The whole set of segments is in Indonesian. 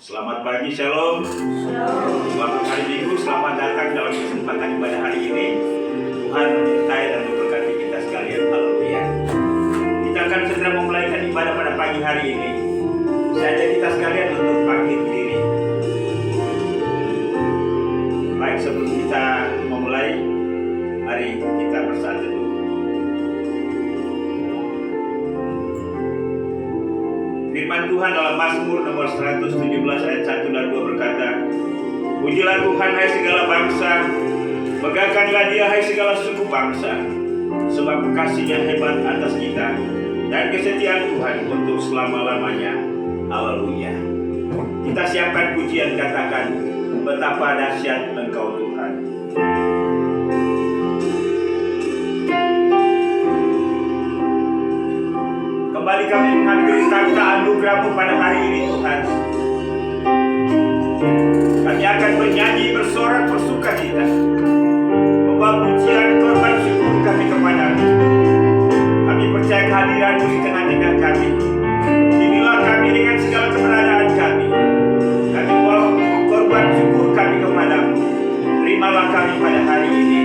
Selamat pagi, Shalom. Selamat hari Minggu, selamat datang dalam kesempatan ibadah hari ini. Tuhan menyertai dan memberkati kita sekalian. Haleluya. Kita akan segera memulaikan ibadah pada pagi hari ini. Saya ajak kita sekalian untuk bangkit berdiri. Baik, sebelum kita memulai, mari kita bersatu dulu. Firman Tuhan dalam Mazmur nomor 117 ayat 1 dan 2 berkata, "Pujilah Tuhan hai segala bangsa, megahkanlah Dia hai segala suku bangsa, sebab kasih-Nya hebat atas kita dan kesetiaan Tuhan untuk selama-lamanya." Haleluya. Kita siapkan pujian, katakan, "Betapa dahsyat Engkau Tuhan." Kembali kami menghampiri takhta anugerah-Mu pada hari ini, Tuhan. Kami akan bernyanyi, bersorak, bersukacita, membawa pujian, korban syukur kami kepadamu. Kami percaya kehadiran-Mu di tengah-tengah kami. Inilah kami dengan segala keberadaan kami. Kami bawa korban syukur kami kepadamu. Terimalah kami pada hari ini.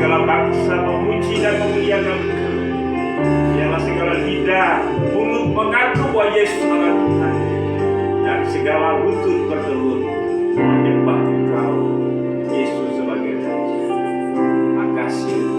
segala bangsa memuji dan memuliakan Engkau. Biarlah segala lidah, mulut mengaku bahwa Yesus adalah Tuhan, dan segala lutut bertelur menyembah Engkau, Yesus sebagai Raja. Makasih.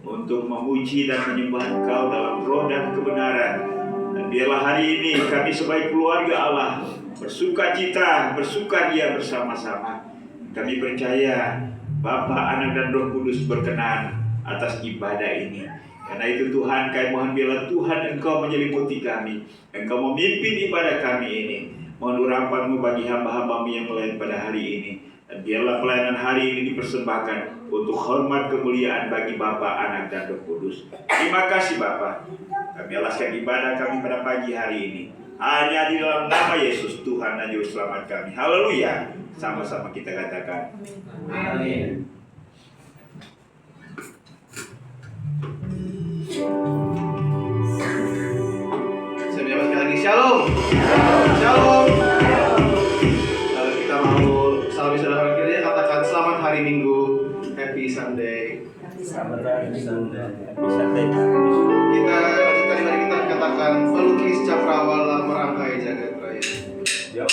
Untuk memuji dan menyembah Engkau dalam roh dan kebenaran. Dan biarlah hari ini kami sebagai keluarga Allah bersukacita, bersukaria bersama-sama. Kami percaya Bapa, Anak dan Roh Kudus berkenan atas ibadah ini. Karena itu Tuhan, kami mohon biarlah Tuhan Engkau menyelimuti kami, Engkau memimpin ibadah kami ini. Mohon urapan-Mu bagi hamba-hamba-Mu yang melayani pada hari ini. Dan biarlah pelayanan hari ini dipersembahkan untuk hormat kemuliaan bagi Bapa, Anak, dan Roh Kudus. Terima kasih Bapa. Kami alaskan ibadah kami pada pagi hari ini hanya di dalam nama Yesus, Tuhan dan Juru Selamat kami. Haleluya. Sama-sama kita katakan amin. Saya menyapa sekali lagi. Shalom. Shalom. Kalau kita mau salam saudara kita, katakan selamat hari Minggu. Happy Sunday. Selamat hari Sunday. Happy Sunday. Kita lanjutkan, mari kita katakan pelukis cakrawala merangkai jagat raya. Yuk.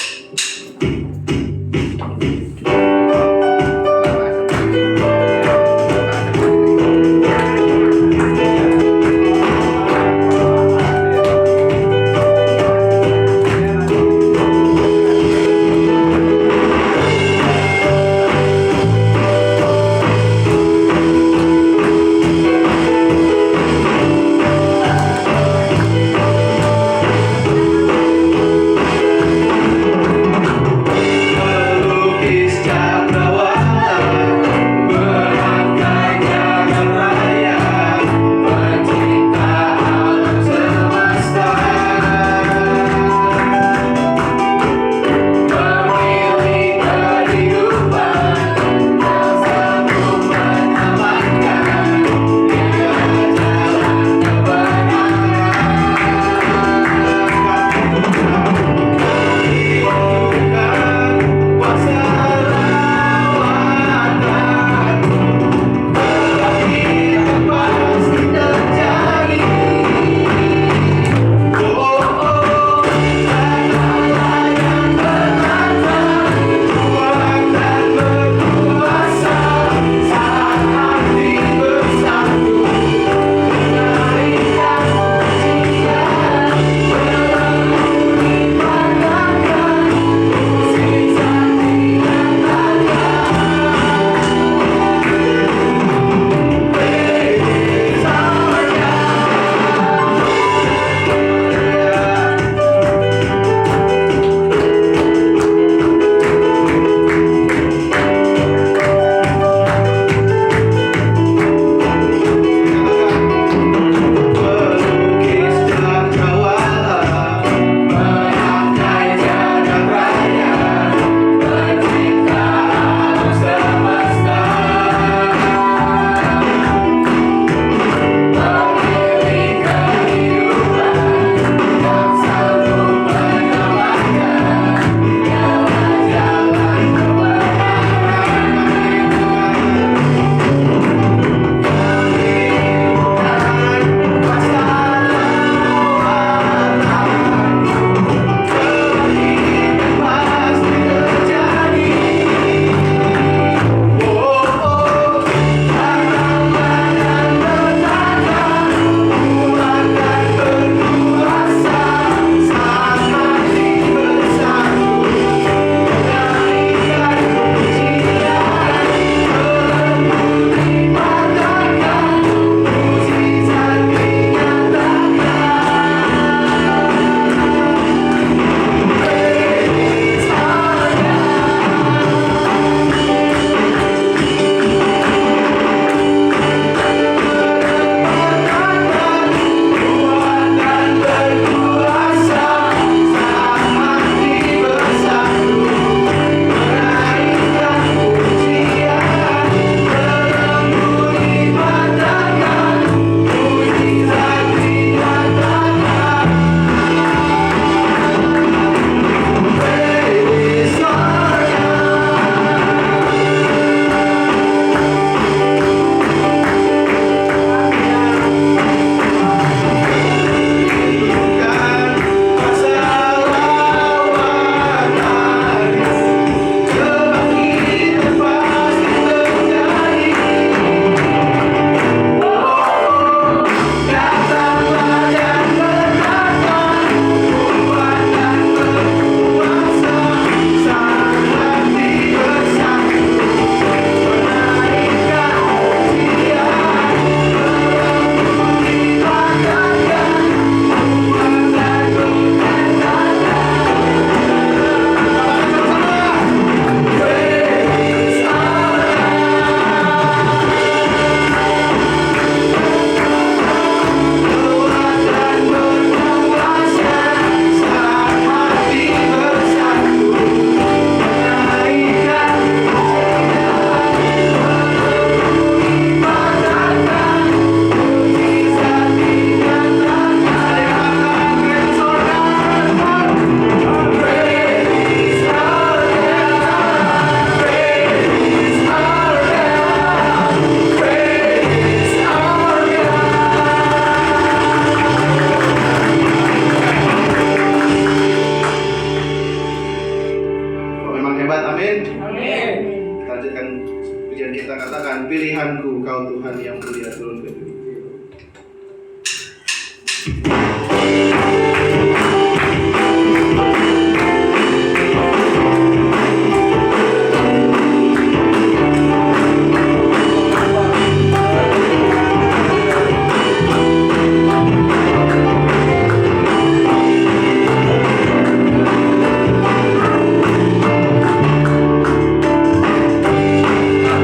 pilihanku, Kau Tuhan yang mulia turun ke bumi.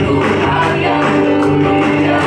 Tuhan yang mulia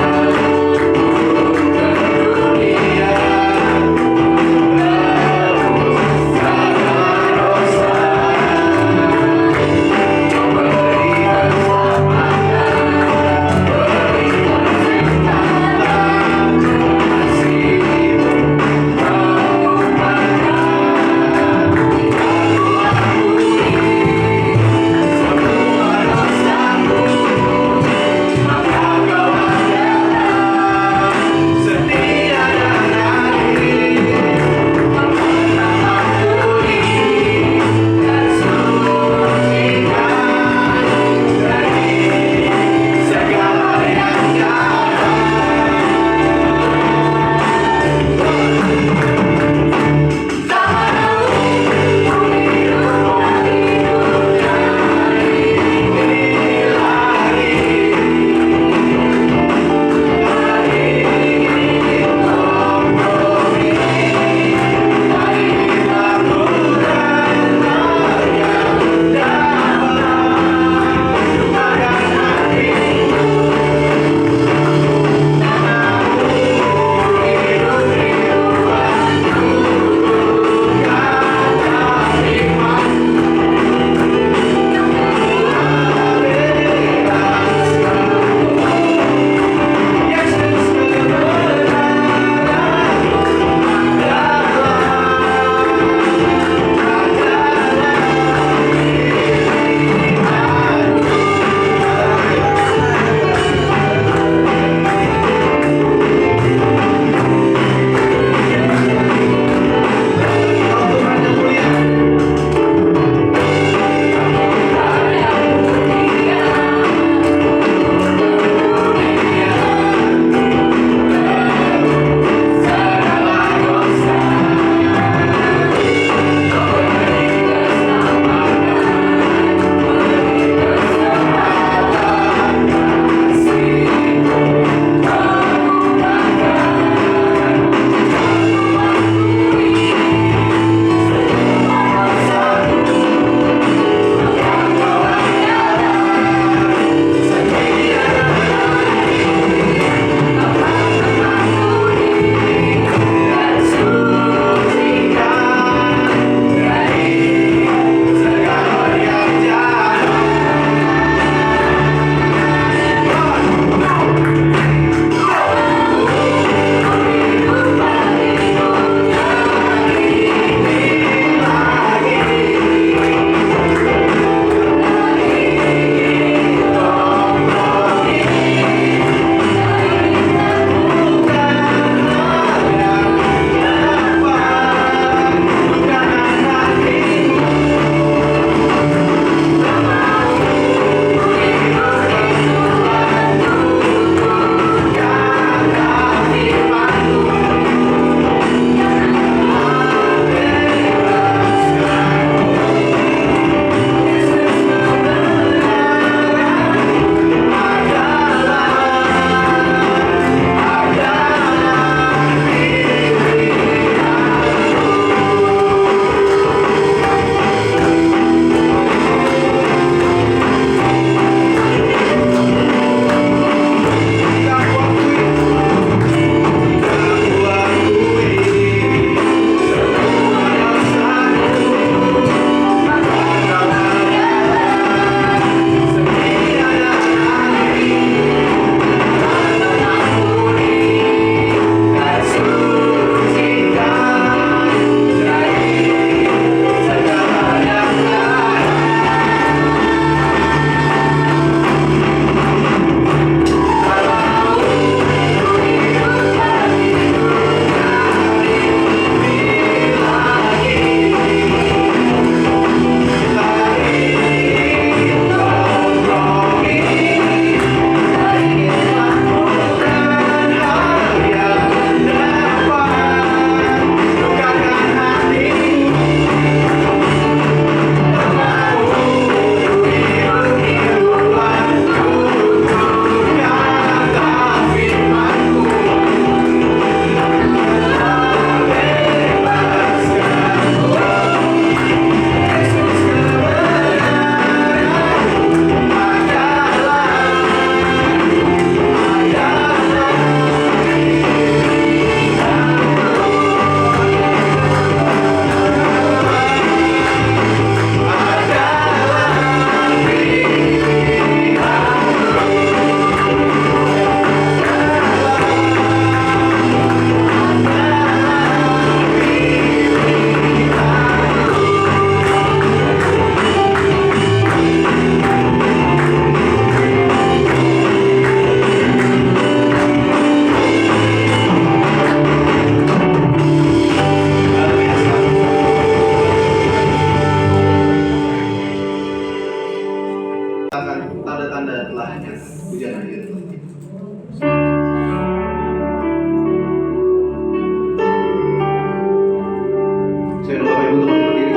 Saya undang Bapak Ibu untuk berdiri.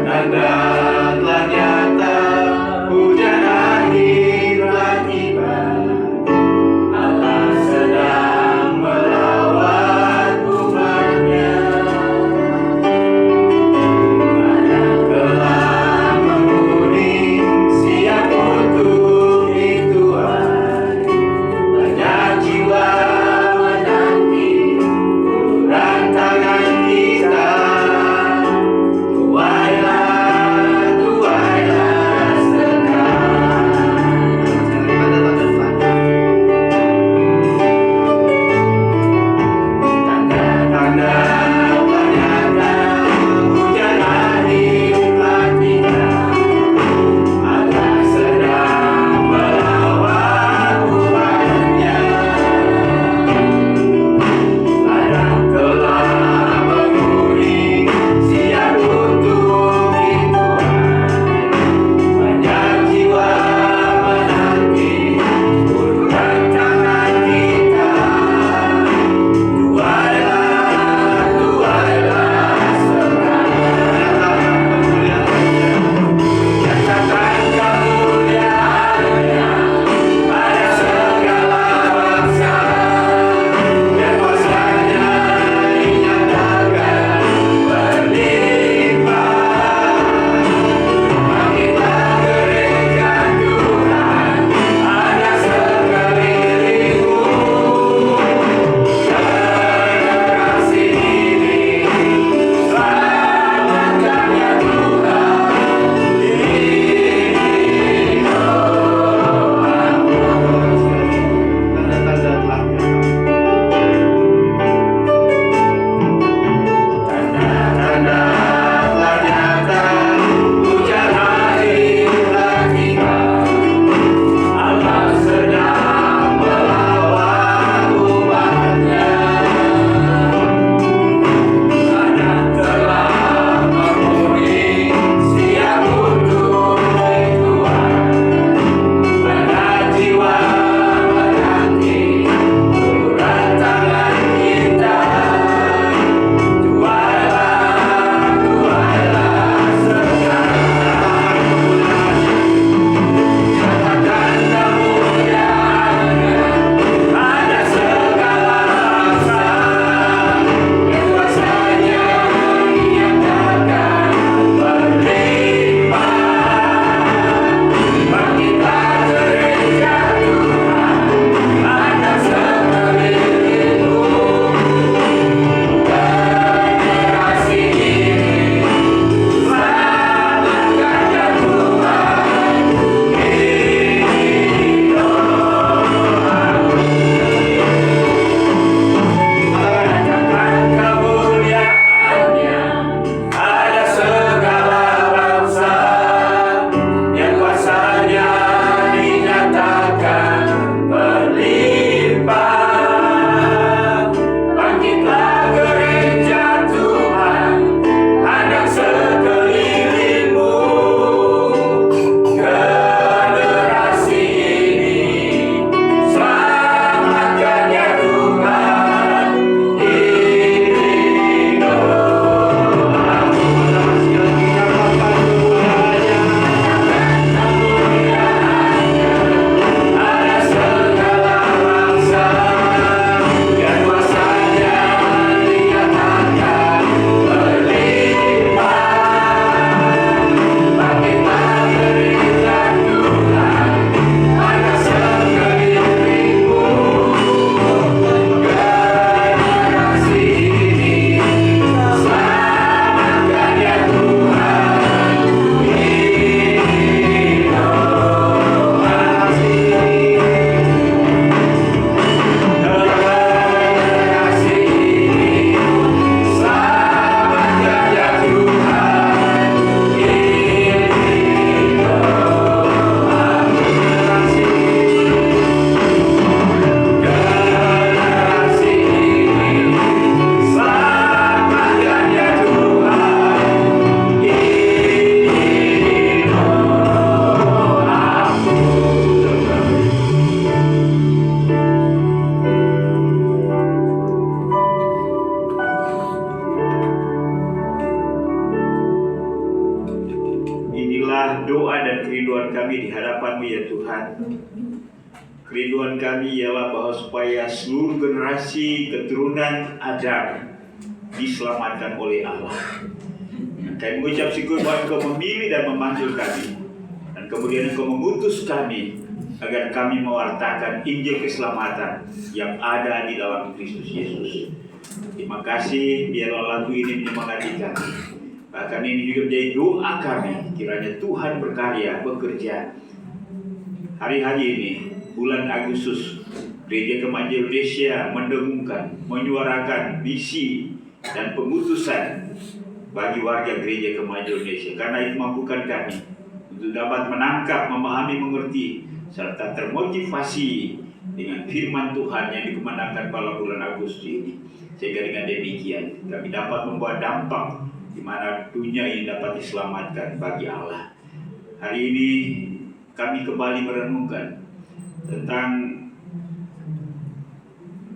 Tanda telah nyata, hujan akhir telah tiba. Allah sedang melawat umatnya. Badai telah menguning, siap untuk kami di hadapan-Mu ya Tuhan. Kerinduan kami ialah bahwa supaya seluruh generasi keturunan Adam diselamatkan oleh Allah. Kami mengucap syukur bahwa Engkau memilih dan memanggil kami, dan kemudian Engkau mengutus kami agar kami mewartakan Injil keselamatan yang ada di dalam Kristus Yesus. Terima kasih, biarlah lagu ini menyemangati kami. Bahkan ini juga menjadi doa kami, kiranya Tuhan berkarya, bekerja. Hari-hari ini, bulan Agustus, Gereja Kemajuan Indonesia mendengungkan, menyuarakan visi dan pengutusan bagi warga Gereja Kemajuan Indonesia. Karena itu mampukan kami untuk dapat menangkap, memahami, mengerti, serta termotivasi dengan firman Tuhan yang dikumandangkan pada bulan Agustus ini. Sehingga dengan demikian kami dapat membawa dampak di mana dunia ini dapat diselamatkan bagi Allah. Hari ini kami kembali merenungkan tentang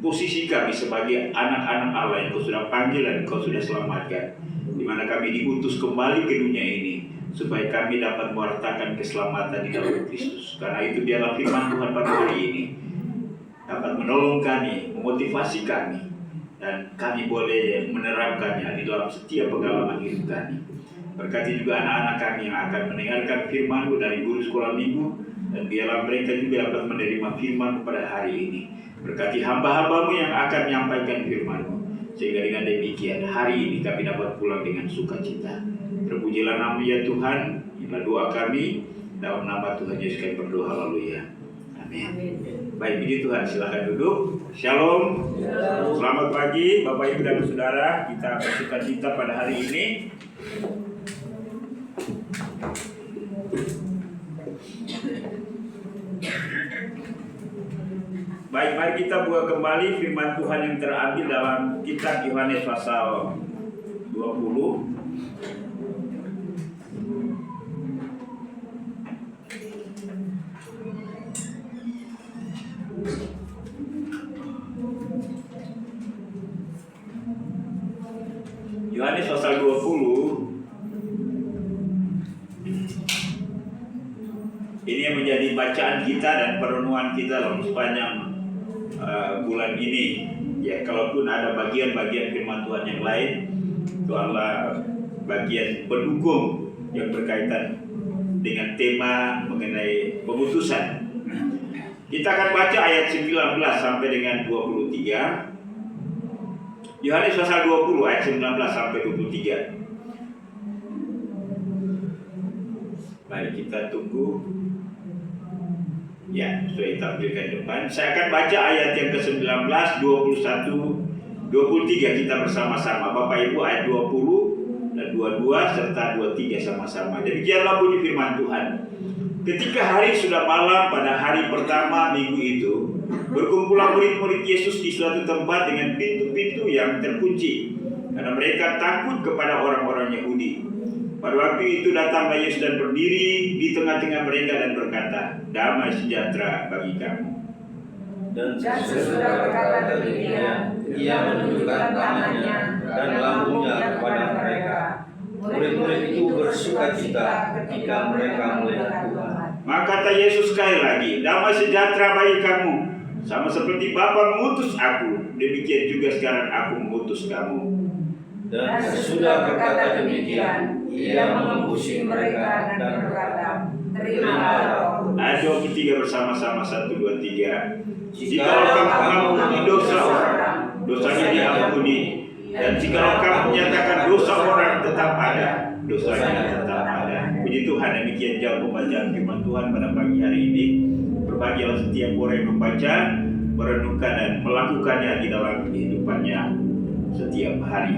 posisi kami sebagai anak-anak Allah yang Kau sudah panggil dan Kau sudah selamatkan, di mana kami diutus kembali ke dunia ini supaya kami dapat mewartakan keselamatan di dalam Kristus. Karena itu biarlah firman Tuhan pada hari ini dapat menolong kami, memotivasi kami, dan kami boleh menerapkannya di dalam setiap pengalaman hidup kami. Berkati juga anak-anak kami yang akan mendengarkan firman-Mu dari guru sekolah minggu, dan biarlah mereka juga dapat menerima firman pada hari ini. Berkati hamba-hamba-Mu yang akan menyampaikan firman-Mu, sehingga dengan demikian hari ini kami dapat pulang dengan sukacita. Terpujilah nama ya Tuhan. Inilah doa kami dalam nama Tuhan Yesus kami berdoa, haleluya. Amin. Baik, puji Tuhan, silakan duduk. Shalom. Selamat pagi Bapak Ibu dan Saudara. Kita bersukacita pada hari ini. Baik, mari kita buka kembali firman Tuhan yang terambil dalam kitab Yohanes pasal 20. Yohanes pasal 20 ini yang menjadi bacaan kita dan perenungan kita dalam sepanjang bulan ini. Ya, kalaupun ada bagian-bagian firman Tuhan yang lain, itu adalah bagian pendukung yang berkaitan dengan tema mengenai pengutusan. Kita akan baca ayat 19 sampai dengan 23. Yohanes pasal 20 ayat 19 sampai 23. Baik, kita tunggu. Ya, sudah ditampilkan depan. Saya akan baca ayat yang ke-19, 21, 23 kita bersama-sama. Bapak Ibu ayat 20 dan 22 serta 23 sama-sama. Demikianlah bunyi firman Tuhan. Ketika hari sudah malam pada hari pertama minggu itu, berkumpullah murid-murid Yesus di suatu tempat dengan pintu-pintu yang terkunci, karena mereka takut kepada orang-orang Yahudi. Pada waktu itu datanglah Yesus dan berdiri di tengah-tengah mereka dan berkata, "Damai sejahtera bagi kamu." Dan sesudah berkata demikian, ia menunjukkan tangannya dan lambungnya kepada mereka. Murid-murid itu bersukacita ketika mereka melihat Tuhan. Maka kata Yesus sekali lagi, "Damai sejahtera bagi kamu. Sama seperti Bapa mengutus aku, demikian juga sekarang aku mengutus kamu." Dan sesudah berkata demikian, ia mengembusi mereka dan berkata, "Terimalah roh." Ayat 23 bersama-sama, 1, 2, 3. Jikalau kamu mengampuni dosa orang, dosanya diampuni. Dan jikalau kamu menyatakan dosa orang tetap ada, dosanya tetap ada. Puji Tuhan, demikian jauh pembacaan firman Tuhan pada pagi hari ini. Berbahagialah setiap orang yang membaca, merenungkan dan melakukannya di dalam kehidupannya setiap hari.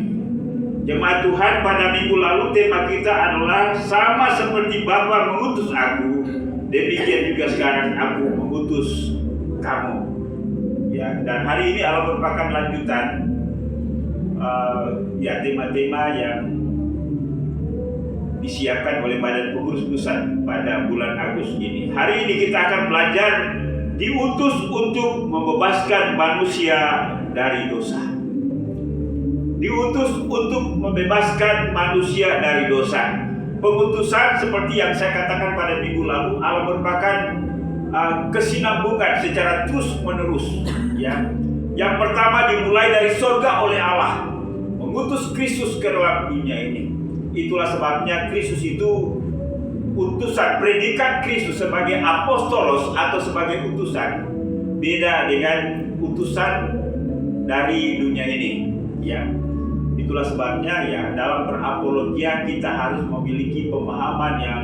Jemaat Tuhan, pada minggu lalu tema kita adalah sama seperti Bapa mengutus aku, demikian juga sekarang aku mengutus kamu. Ya, dan hari ini adalah merupakan lanjutan tema-tema yang disiapkan oleh Badan Pengurus Pusat pada bulan Agustus ini. Hari ini kita akan belajar diutus untuk membebaskan manusia dari dosa. Diutus untuk membebaskan manusia dari dosa. pengutusan seperti yang saya katakan pada minggu lalu, Allah merupakan kesinambungan secara terus menerus, ya. Yang pertama dimulai dari surga oleh Allah, mengutus Kristus ke dalam dunia ini. Itulah sebabnya Kristus itu utusan, predikat Kristus sebagai apostolos atau sebagai utusan beda dengan utusan dari dunia ini, ya. Itulah sebabnya ya dalam berapologia kita harus memiliki pemahaman yang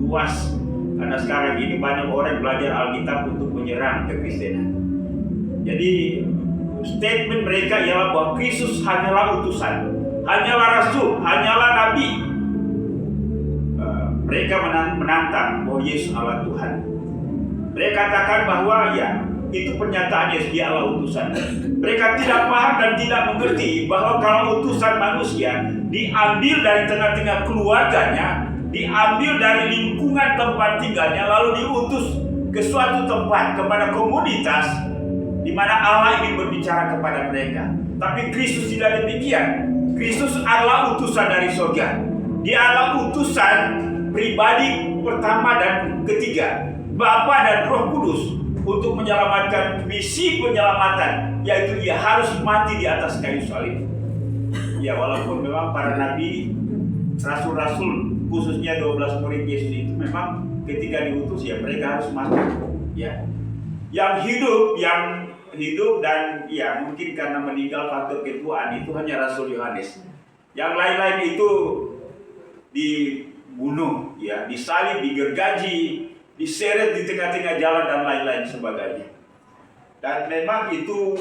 luas, karena sekarang ini banyak orang belajar Alkitab untuk menyerang kekristenan. Jadi statement mereka ialah bahwa Kristus hanyalah utusan, hanyalah rasul, hanyalah nabi. Mereka menantang bahwa Yesus Allah Tuhan. Mereka katakan bahwa ya itu pernyataan Yesus, dia Allah utusan. Mereka tidak paham dan tidak mengerti bahwa kalau utusan manusia diambil dari tengah-tengah keluarganya, diambil dari lingkungan tempat tinggalnya, lalu diutus ke suatu tempat kepada komunitas di mana Allah ingin berbicara kepada mereka. Tapi Kristus tidak demikian. Kristus adalah utusan dari surga. Dia adalah utusan pribadi pertama dan ketiga, Bapa dan Roh Kudus, untuk menyelamatkan misi penyelamatan, yaitu ia harus mati di atas kayu salib. Ya, walaupun memang para nabi, rasul-rasul, khususnya 12 murid Yesus itu memang ketika diutus ya mereka harus mati. Ya, yang hidup dan ya mungkin karena meninggal faktor ketuaan itu hanya Rasul Yohanes. Yang lain-lain itu dibunuh, ya, disalib, digergaji, diseret di tengah-tengah jalan dan lain-lain sebagainya. Dan memang itu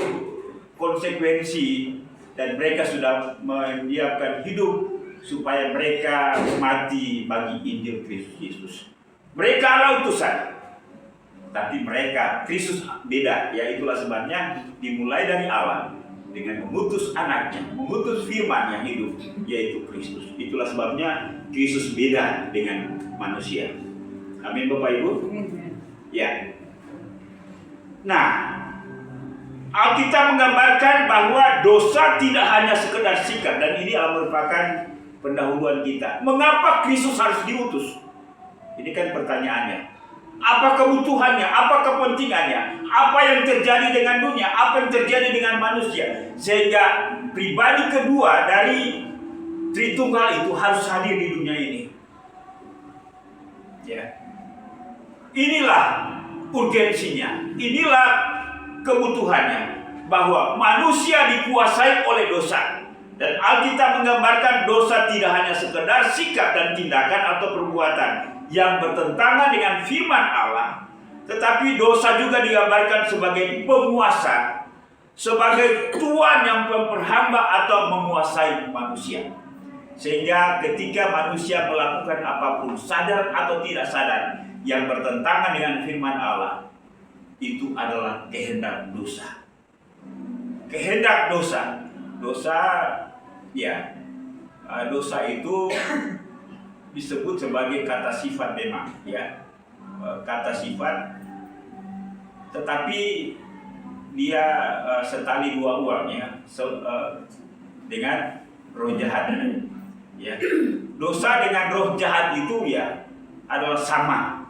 konsekuensi, dan mereka sudah menyiapkan hidup supaya mereka mati bagi Injil Kristus Yesus. Mereka adalah utusan, tapi mereka, Kristus beda. Ya, itulah sebabnya dimulai dari Allah dengan mengutus anaknya, mengutus firman yang hidup, yaitu Kristus. Itulah sebabnya Kristus beda dengan manusia. Amin Bapak Ibu. Ya. Nah, Alkitab menggambarkan bahwa dosa tidak hanya sekedar sikap, dan ini merupakan pendahuluan kita. Mengapa Kristus harus diutus? Ini kan pertanyaannya. Apa kebutuhannya? Apa kepentingannya? Apa yang terjadi dengan dunia? Apa yang terjadi dengan manusia? Sehingga pribadi kedua dari Tritunggal itu harus hadir di dunia ini. Ya. Inilah urgensinya, inilah kebutuhannya, bahwa manusia dikuasai oleh dosa. Dan Alkitab menggambarkan dosa tidak hanya sekedar sikap dan tindakan atau perbuatan yang bertentangan dengan firman Allah, tetapi dosa juga digambarkan sebagai penguasa, sebagai tuan yang memperhamba atau menguasai manusia. Sehingga ketika manusia melakukan apapun, sadar atau tidak sadar, yang bertentangan dengan firman Allah, itu adalah kehendak dosa. Kehendak dosa. Dosa, ya, dosa itu disebut sebagai kata sifat memang, ya, kata sifat. Tetapi dia setali dua uang, ya, dengan roh jahat. Ya, dosa dengan roh jahat itu ya adalah sama,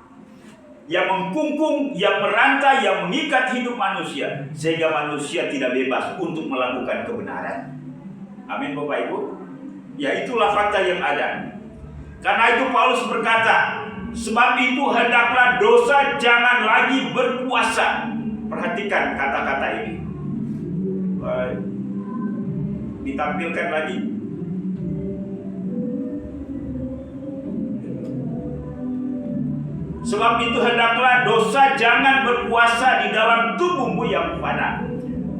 yang mengkungkung, yang merantai, yang mengikat hidup manusia, sehingga manusia tidak bebas untuk melakukan kebenaran. Amin Bapak Ibu. Ya, itulah fakta yang ada. Karena itu Paulus berkata, sebab itu hendaklah dosa jangan lagi berkuasa. Perhatikan kata-kata ini. Ditampilkan lagi. Sebab itu hendaklah dosa jangan berkuasa di dalam tubuhmu yang fana.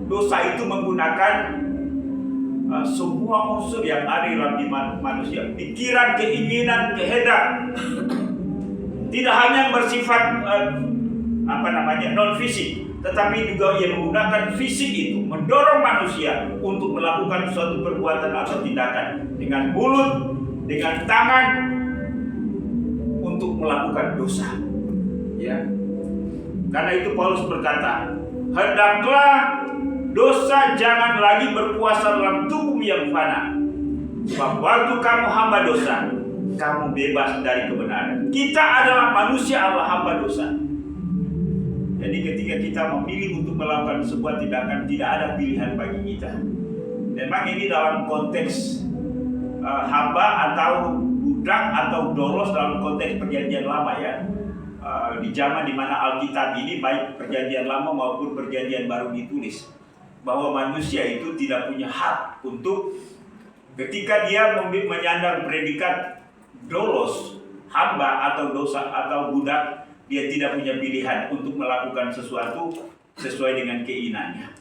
Dosa itu menggunakan semua unsur yang ada dalam diri manusia. Pikiran, keinginan, kehendak. Tidak hanya bersifat non fisik, tetapi juga ia menggunakan fisik itu, mendorong manusia untuk melakukan suatu perbuatan atau tindakan dengan mulut, dengan tangan, untuk melakukan dosa. Ya. Karena itu Paulus berkata, hendaklah dosa jangan lagi berkuasa dalam tubuh yang fana. Sebab waktu kamu hamba dosa, kamu bebas dari kebenaran. Kita adalah manusia Allah hamba dosa. Jadi ketika kita memilih untuk melakukan sebuah tindakan, tidak ada pilihan bagi kita. Memang ini dalam konteks hamba atau budak atau dolos dalam konteks perjanjian lama ya. Di zaman dimana Alkitab ini baik perjanjian lama maupun perjanjian baru ditulis, bahwa manusia itu tidak punya hak untuk ketika dia menyandang predikat dolos, hamba atau dosa atau budak, dia tidak punya pilihan untuk melakukan sesuatu sesuai dengan keinginannya.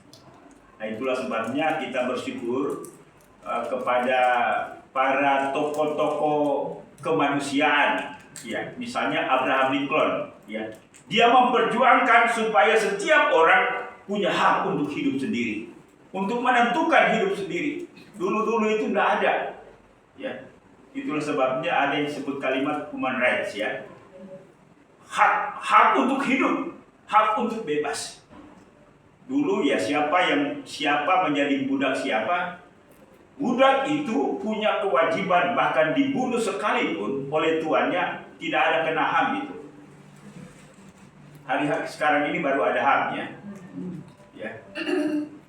Nah, itulah sebabnya kita bersyukur kepada para tokoh-tokoh kemanusiaan, ya, misalnya Abraham Lincoln, ya, dia memperjuangkan supaya setiap orang punya hak untuk hidup sendiri, untuk menentukan hidup sendiri. Dulu itu tidak ada, ya. Itulah sebabnya ada yang disebut kalimat human rights, ya. Hak untuk hidup, hak untuk bebas. Dulu ya siapa menjadi budak siapa, budak itu punya kewajiban bahkan dibunuh sekalipun oleh tuannya, tidak ada kena HAM itu. Hari sekarang ini baru ada HAM-nya. Ya.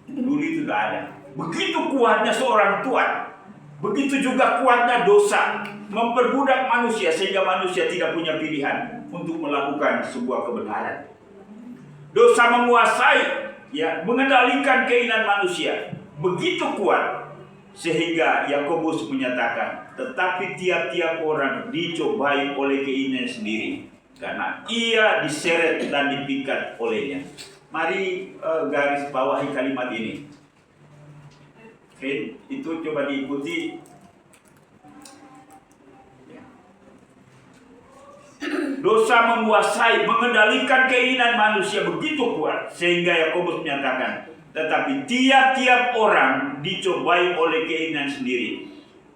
Dulu itu tidak ada. Begitu kuatnya seorang tuan, begitu juga kuatnya dosa memperbudak manusia sehingga manusia tidak punya pilihan untuk melakukan sebuah kebenaran. Dosa menguasai, ya, mengendalikan keinginan manusia begitu kuat sehingga Yakobus menyatakan, tetapi tiap-tiap orang dicobai oleh keinginan sendiri karena ia diseret dan dipikat olehnya. Mari garis bawahi kalimat ini. Oke, itu coba diikuti. Dosa menguasai, mengendalikan keinginan manusia begitu kuat sehingga Yakobus menyatakan, tetapi tiap-tiap orang dicobai oleh keinginan sendiri.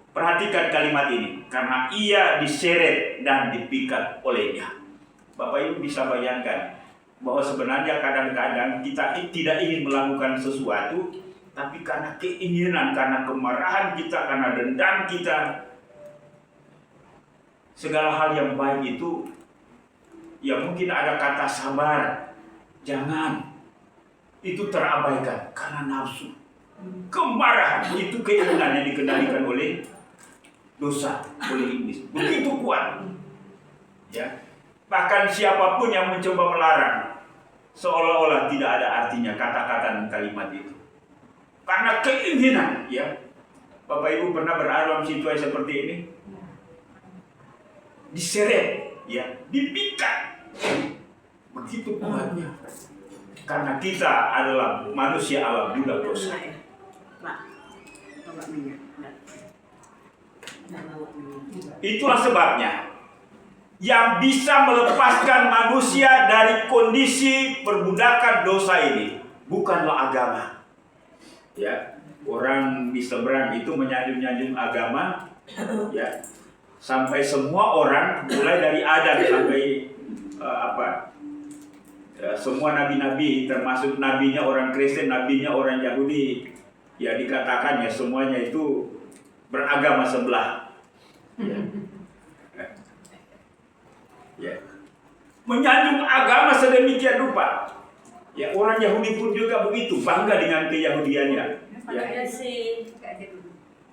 Perhatikan kalimat ini, karena ia diseret dan dipikat olehnya. Bapak Ibu bisa bayangkan bahwa sebenarnya kadang-kadang kita tidak ingin melakukan sesuatu, tapi karena keinginan, karena kemarahan kita, karena dendam kita, segala hal yang baik itu, ya mungkin ada kata sabar, jangan, itu terabaikan karena nafsu. Kemarahan itu keinginan yang dikendalikan oleh dosa, oleh iblis. Begitu kuat. Ya. Bahkan siapapun yang mencoba melarang, seolah-olah tidak ada artinya kata-kata dan kalimat itu. Karena keinginan, ya. Bapak Ibu pernah berada dalam situasi seperti ini? Diseret, ya, dipikat. Begitu kuatnya. Karena kita adalah manusia Allah, budak dosa. Itulah sebabnya yang bisa melepaskan manusia dari kondisi perbudakan dosa ini bukanlah agama. Ya, orang di seberang itu menyanjung-nyanjung agama, ya, sampai semua orang, mulai dari Adam sampai semua nabi-nabi, termasuk nabinya orang Kristen, nabinya orang Yahudi, ya dikatakan ya semuanya itu beragama sebelah. Ya. Ya. Menyanjung agama sedemikian rupa. Ya, orang Yahudi pun juga begitu, bangga dengan keyahudiannya. Ya.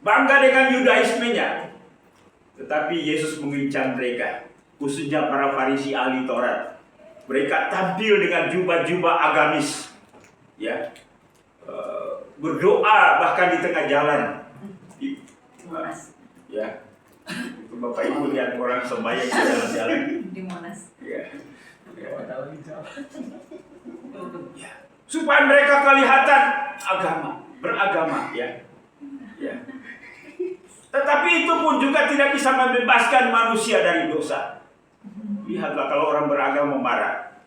Bangga dengan Yudaismenya. Tetapi Yesus mengincam mereka, khususnya para Farisi ahli Taurat. Mereka tampil dengan jubah-jubah agamis, ya, berdoa bahkan di tengah jalan. Ya, Bapak Ibu lihat orang sembahyang di dalam jalan. Di Monas. Ya. Supaya mereka kelihatan beragama, ya. Ya. Tetapi itu pun juga tidak bisa membebaskan manusia dari dosa. Lihatlah kalau orang beragama marah,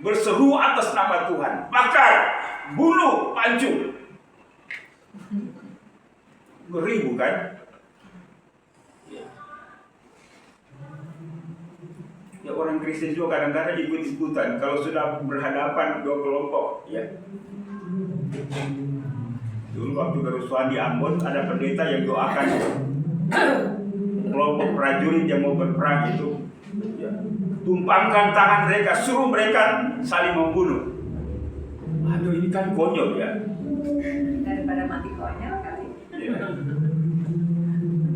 berseru atas nama Tuhan, bakar, bunuh, pancung. Ngeri bukan? Ya, orang Kristen juga kadang-kadang ikut-ikutan kalau sudah berhadapan dua kelompok, ya. Dulu waktu kerusuhan di Ambon ada pendeta yang doakan kelompok prajurit yang mau berperang itu, ya, tumpangkan tangan mereka, suruh mereka saling membunuh. Aduh, ini kan konyol ya. Daripada mati konyol kali. Ya.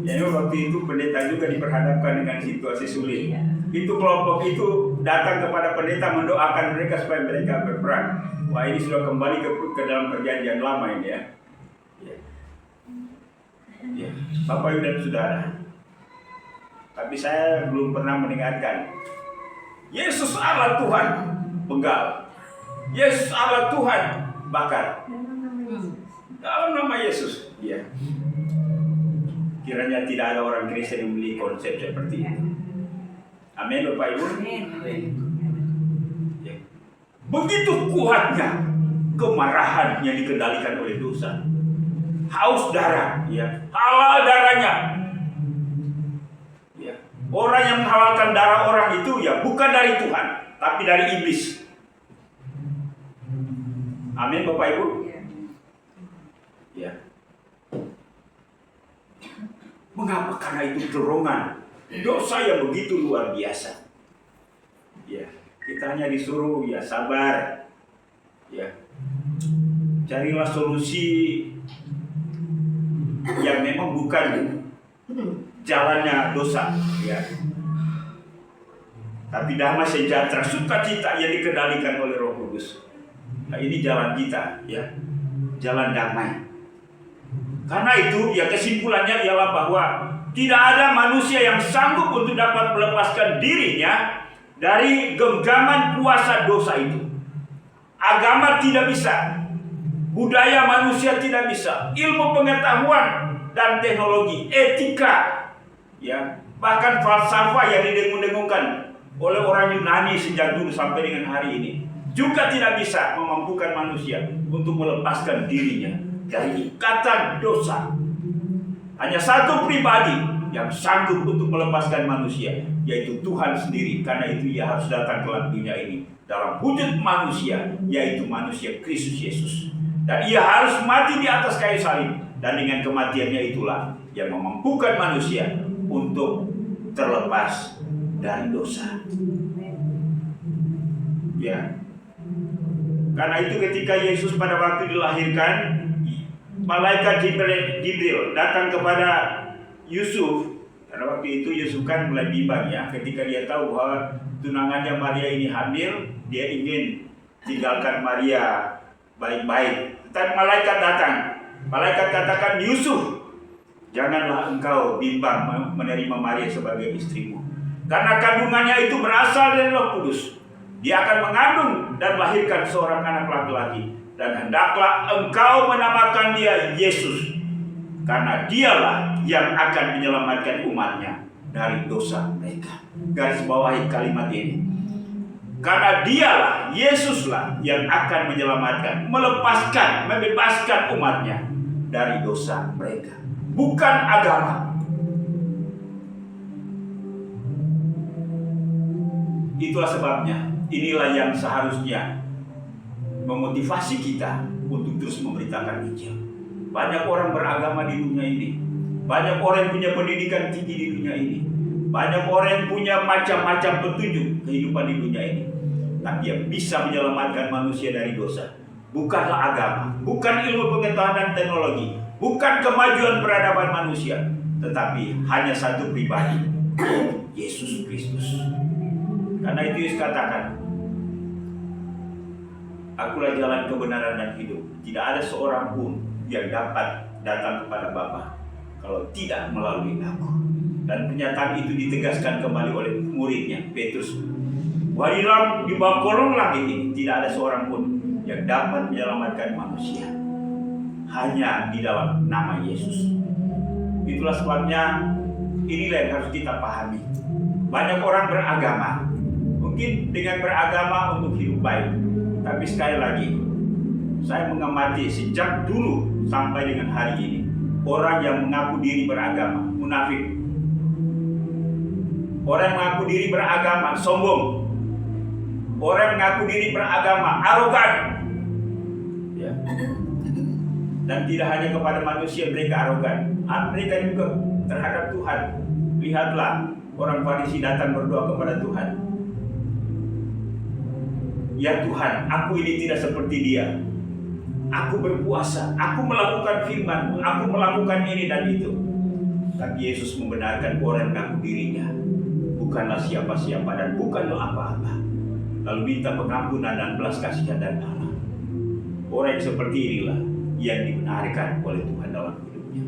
Ya, waktu itu pendeta juga diperhadapkan dengan situasi sulit. Itu kelompok itu datang kepada pendeta mendoakan mereka supaya mereka berperang. Wah, ini sudah kembali ke dalam perjanjian lama ini ya. Ya, Bapak Ibu dan Saudara. Tapi saya belum pernah mendengarkan Yesus Allah Tuhan penggal, Yesus Allah Tuhan bakar. Dalam nama Yesus, ya. Kiranya tidak ada orang Kristen yang memiliki konsep seperti itu. Amin, Bapak Ibu. Ya. Begitu kuatnya kemarahan yang dikendalikan oleh dosa, haus darah, ya, halal darahnya. Ya. Orang yang menghalalkan darah orang itu ya bukan dari Tuhan, tapi dari iblis. Amin, Bapak Ibu. Ya. Mengapa? Karena itu dorongan dosa yang begitu luar biasa. Ya, kita hanya disuruh ya sabar. Ya. Carilah solusi yang memang bukan jalannya dosa, ya. Tapi damai sejahtera, sukacita yang dikendalikan oleh Roh Kudus. Nah, ini jalan kita, ya. Jalan damai. Karena itu, ya kesimpulannya ialah bahwa tidak ada manusia yang sanggup untuk dapat melepaskan dirinya dari genggaman kuasa dosa itu. Agama tidak bisa, budaya manusia tidak bisa, ilmu pengetahuan dan teknologi, etika, ya bahkan falsafah yang didengung-dengungkan oleh orang Yunani sejak dulu sampai dengan hari ini juga tidak bisa memampukan manusia untuk melepaskan dirinya dari ikatan dosa. Hanya satu pribadi yang sanggup untuk melepaskan manusia, yaitu Tuhan sendiri. Karena itu ia harus datang ke dunia ini dalam wujud manusia, yaitu manusia Kristus Yesus. Dan ia harus mati di atas kayu salib. Dan dengan kematiannya itulah yang memampukan manusia untuk terlepas dari dosa. Ya. Karena itu ketika Yesus pada waktu dilahirkan, malaikat Jibril datang kepada Yusuf. Karena waktu itu Yusuf kan mulai bimbang ya, ketika dia tahu bahwa tunangannya Maria ini hamil, dia ingin tinggalkan Maria baik-baik. Tetapi malaikat datang. Malaikat katakan, Yusuf, janganlah engkau bimbang menerima Maria sebagai istrimu. Karena kandungannya itu berasal dari Roh Kudus. Dia akan mengandung dan melahirkan seorang anak laki-laki. Dan hendaklah engkau menamakan dia Yesus. Karena dialah yang akan menyelamatkan umatnya dari dosa mereka. Garis bawahi kalimat ini. Karena dialah, Yesuslah yang akan menyelamatkan, melepaskan, membebaskan umatnya dari dosa mereka. Bukan agama. Itulah sebabnya, inilah yang seharusnya memotivasi kita untuk terus memberitakan Injil. Banyak orang beragama di dunia ini. Banyak orang yang punya pendidikan tinggi di dunia ini. Banyak orang yang punya macam-macam petunjuk kehidupan di dunia ini. Tapi yang bisa menyelamatkan manusia dari dosa bukanlah agama, bukan ilmu pengetahuan dan teknologi, bukan kemajuan peradaban manusia, tetapi hanya satu pribadi, Yesus Kristus. Karena itu Yesus katakan, Akulah jalan kebenaran dan hidup. Tidak ada seorang pun yang dapat datang kepada Bapa kalau tidak melalui aku. Dan pernyataan itu ditegaskan kembali oleh muridnya Petrus. Di bawah kolong langit ini tidak ada seorang pun yang dapat menyelamatkan manusia, hanya di dalam nama Yesus. Itulah sebabnya inilah yang harus kita pahami. Banyak orang beragama, mungkin dengan beragama untuk hidup baik. Tapi sekali lagi, saya mengamati sejak dulu sampai dengan hari ini, orang yang mengaku diri beragama, munafik. Orang yang mengaku diri beragama, sombong. Orang yang mengaku diri beragama, arogan. Ya. Dan tidak hanya kepada manusia mereka arogan, mereka juga terhadap Tuhan. Lihatlah orang Farisi datang berdoa kepada Tuhan. Ya Tuhan, aku ini tidak seperti dia. Aku berpuasa, aku melakukan firman-Mu, aku melakukan ini dan itu. Tapi Yesus membenarkan orang mengaku dirinya bukanlah siapa-siapa dan bukanlah apa-apa. Lalu minta pengampunan dan belas kasihan dari Allah. Orang yang seperti inilah yang dibenarkan oleh Tuhan dalam hidupnya.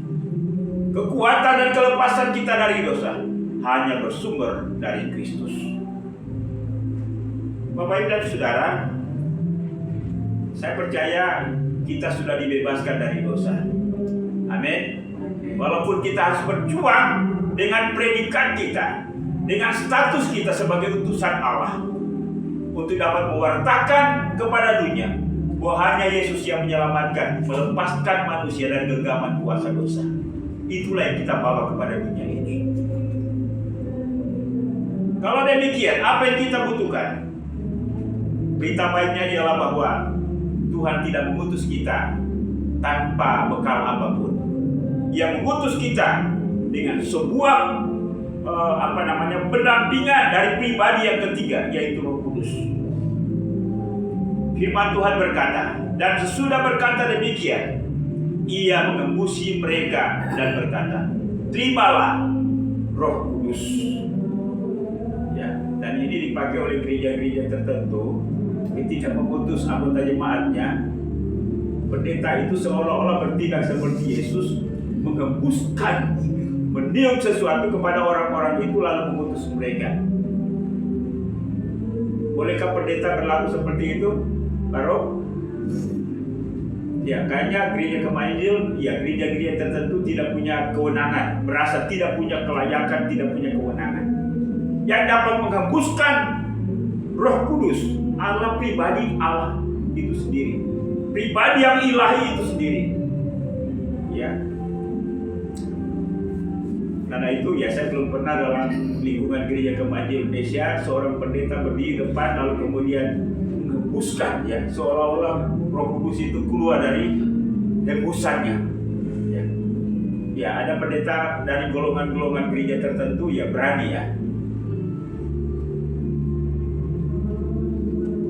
Kekuatan dan kelepasan kita dari dosa hanya bersumber dari Kristus. Bapak Ibu dan Saudara, saya percaya kita sudah dibebaskan dari dosa. Amin. Walaupun kita harus berjuang dengan predikat kita, dengan status kita sebagai utusan Allah, untuk dapat mewartakan kepada dunia bahwa hanya Yesus yang menyelamatkan, melepaskan manusia dari genggaman kuasa dosa. Itulah yang kita bawa kepada dunia ini. Kalau demikian, apa yang kita butuhkan? Berita baiknya ialah bahwa Tuhan tidak mengutus kita tanpa bekal apapun. Ia mengutus kita dengan sebuah pendampingan dari pribadi yang ketiga, yaitu Roh Kudus. Firman Tuhan berkata, dan sesudah berkata demikian, ia mengembusi mereka dan berkata, terimalah Roh Kudus. Ya, dan ini dipakai oleh gereja-gereja tertentu ketika mengutus anggota jemaatnya. Pendeta itu seolah-olah bertindak seperti Yesus, mengembuskan, meniup sesuatu kepada orang-orang itu lalu mengutus mereka. Bolehkah pendeta berlaku seperti itu, Baru? Ya, kayaknya gereja Kemainjil, ya gereja-gereja tertentu tidak punya kewenangan, merasa tidak punya kelayakan, tidak punya kewenangan. Yang dapat menghembuskan Roh Kudus, Allah pribadi Allah itu sendiri, pribadi yang ilahi itu sendiri. Ya. Karena itu ya saya belum pernah dalam lingkungan gereja Kemainjil Indonesia seorang pendeta berdiri depan lalu kemudian menghembuskan, ya seolah-olah Roh Kudus itu keluar dari hembusannya. Ya, ada pendeta dari golongan-golongan gereja tertentu ya berani ya.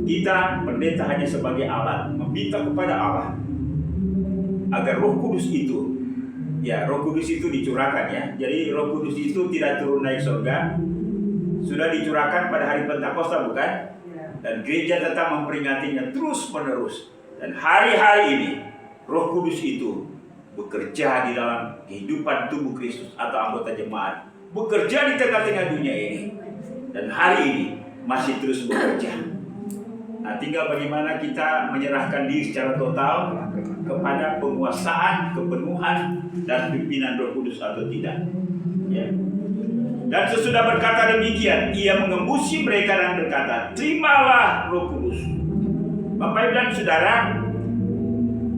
Kita pendeta hanya sebagai alat, meminta kepada Allah agar Roh Kudus itu, ya Roh Kudus itu dicurahkan ya. Jadi Roh Kudus itu tidak turun naik surga, sudah dicurahkan pada hari Pentakosta bukan? Dan gereja tetap memperingatinya terus menerus. Dan hari-hari ini Roh Kudus itu bekerja di dalam kehidupan tubuh Kristus atau anggota jemaat, bekerja di tengah-tengah dunia ini, dan hari ini masih terus bekerja. Nah, tinggal bagaimana kita menyerahkan diri secara total kepada penguasaan, kepenuhan, dan pimpinan Roh Kudus atau tidak. Ya. Dan sesudah berkata demikian, ia mengembusi mereka dan berkata, terimalah Roh Kudus. Bapak Ibu dan Saudara,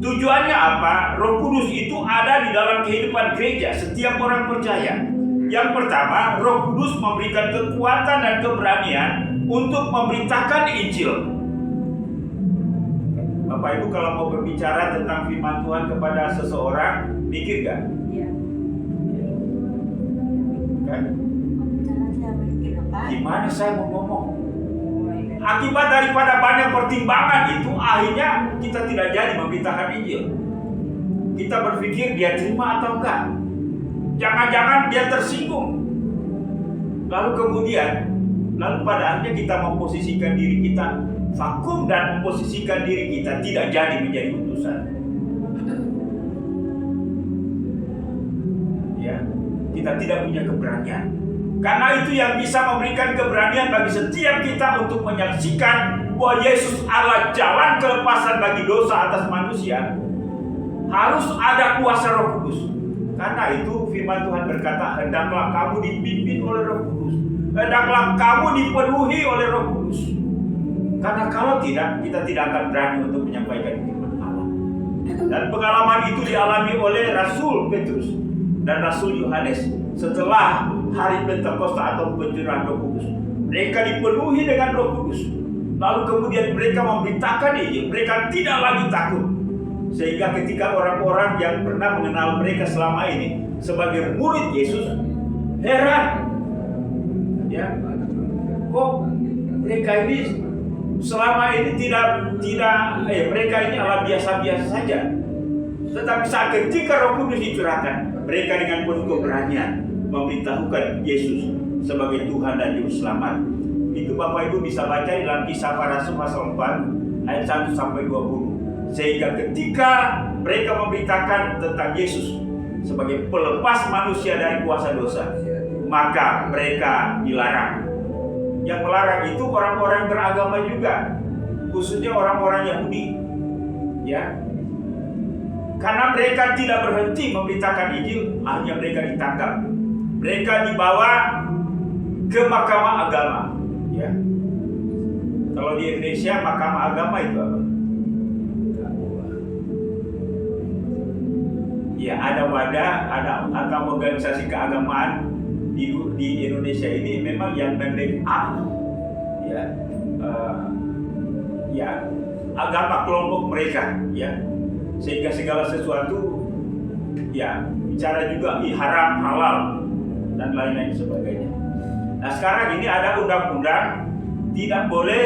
tujuannya apa? Roh Kudus itu ada di dalam kehidupan gereja, setiap orang percaya. Yang pertama, Roh Kudus memberikan kekuatan dan keberanian untuk memberitakan Injil. Bapak Ibu kalau mau berbicara tentang firman Tuhan kepada seseorang, mikir gak? Iya. Kan? Gimana saya mau ngomong? Mulai dari Akibat daripada banyak pertimbangan itu, akhirnya kita tidak jadi memberitakan Injil. Kita berpikir dia terima atau enggak. Jangan-jangan dia tersinggung. Lalu kemudian, pada akhirnya kita memposisikan diri kita vakum dan memposisikan diri kita tidak jadi menjadi utusan. Ya, kita tidak punya keberanian. Karena itu yang bisa memberikan keberanian bagi setiap kita untuk menyaksikan bahwa Yesus adalah jalan kelepasan bagi dosa atas manusia. Harus ada kuasa Roh Kudus. Karena itu firman Tuhan berkata, hendaklah kamu dipimpin oleh Roh Kudus. Hendaklah kamu dipenuhi oleh Roh Kudus. Karena kalau tidak, kita tidak akan berani untuk menyampaikan firman Allah. Dan pengalaman itu dialami oleh Rasul Petrus dan Rasul Yohanes setelah hari Pentakosta atau pencurahan Roh Kudus. Mereka dipenuhi dengan Roh Kudus. Lalu kemudian mereka memberitakan Injil. Mereka tidak lagi takut. Sehingga ketika orang-orang yang pernah mengenal mereka selama ini sebagai murid Yesus, heran, ya, kok mereka ini selama ini mereka ini adalah biasa-biasa saja. Tetapi saat ketika Roh Kudus dicurahkan, mereka dengan penuh keberanian memberitahukan Yesus sebagai Tuhan dan Juru Selamat. Itu Bapak Ibu bisa baca di dalam Kisah Para Rasul pasal 4 ayat 1 sampai 20. Sehingga ketika mereka memberitakan tentang Yesus sebagai pelepas manusia dari kuasa dosa, maka mereka dilarang. Yang melarang itu orang-orang beragama juga, khususnya orang-orang Yahudi, ya. Karena mereka tidak berhenti memberitakan Injil, akhirnya mereka ditangkap. Mereka dibawa ke mahkamah agama, ya. Kalau di Indonesia mahkamah agama itu apa? Ya, ada wadah, ada organisasi keagamaan di Indonesia ini memang yang membackup, ya, agama kelompok mereka, ya, sehingga segala sesuatu, ya, bicara juga haram, halal dan lain-lain sebagainya. Nah, sekarang ini ada undang-undang tidak boleh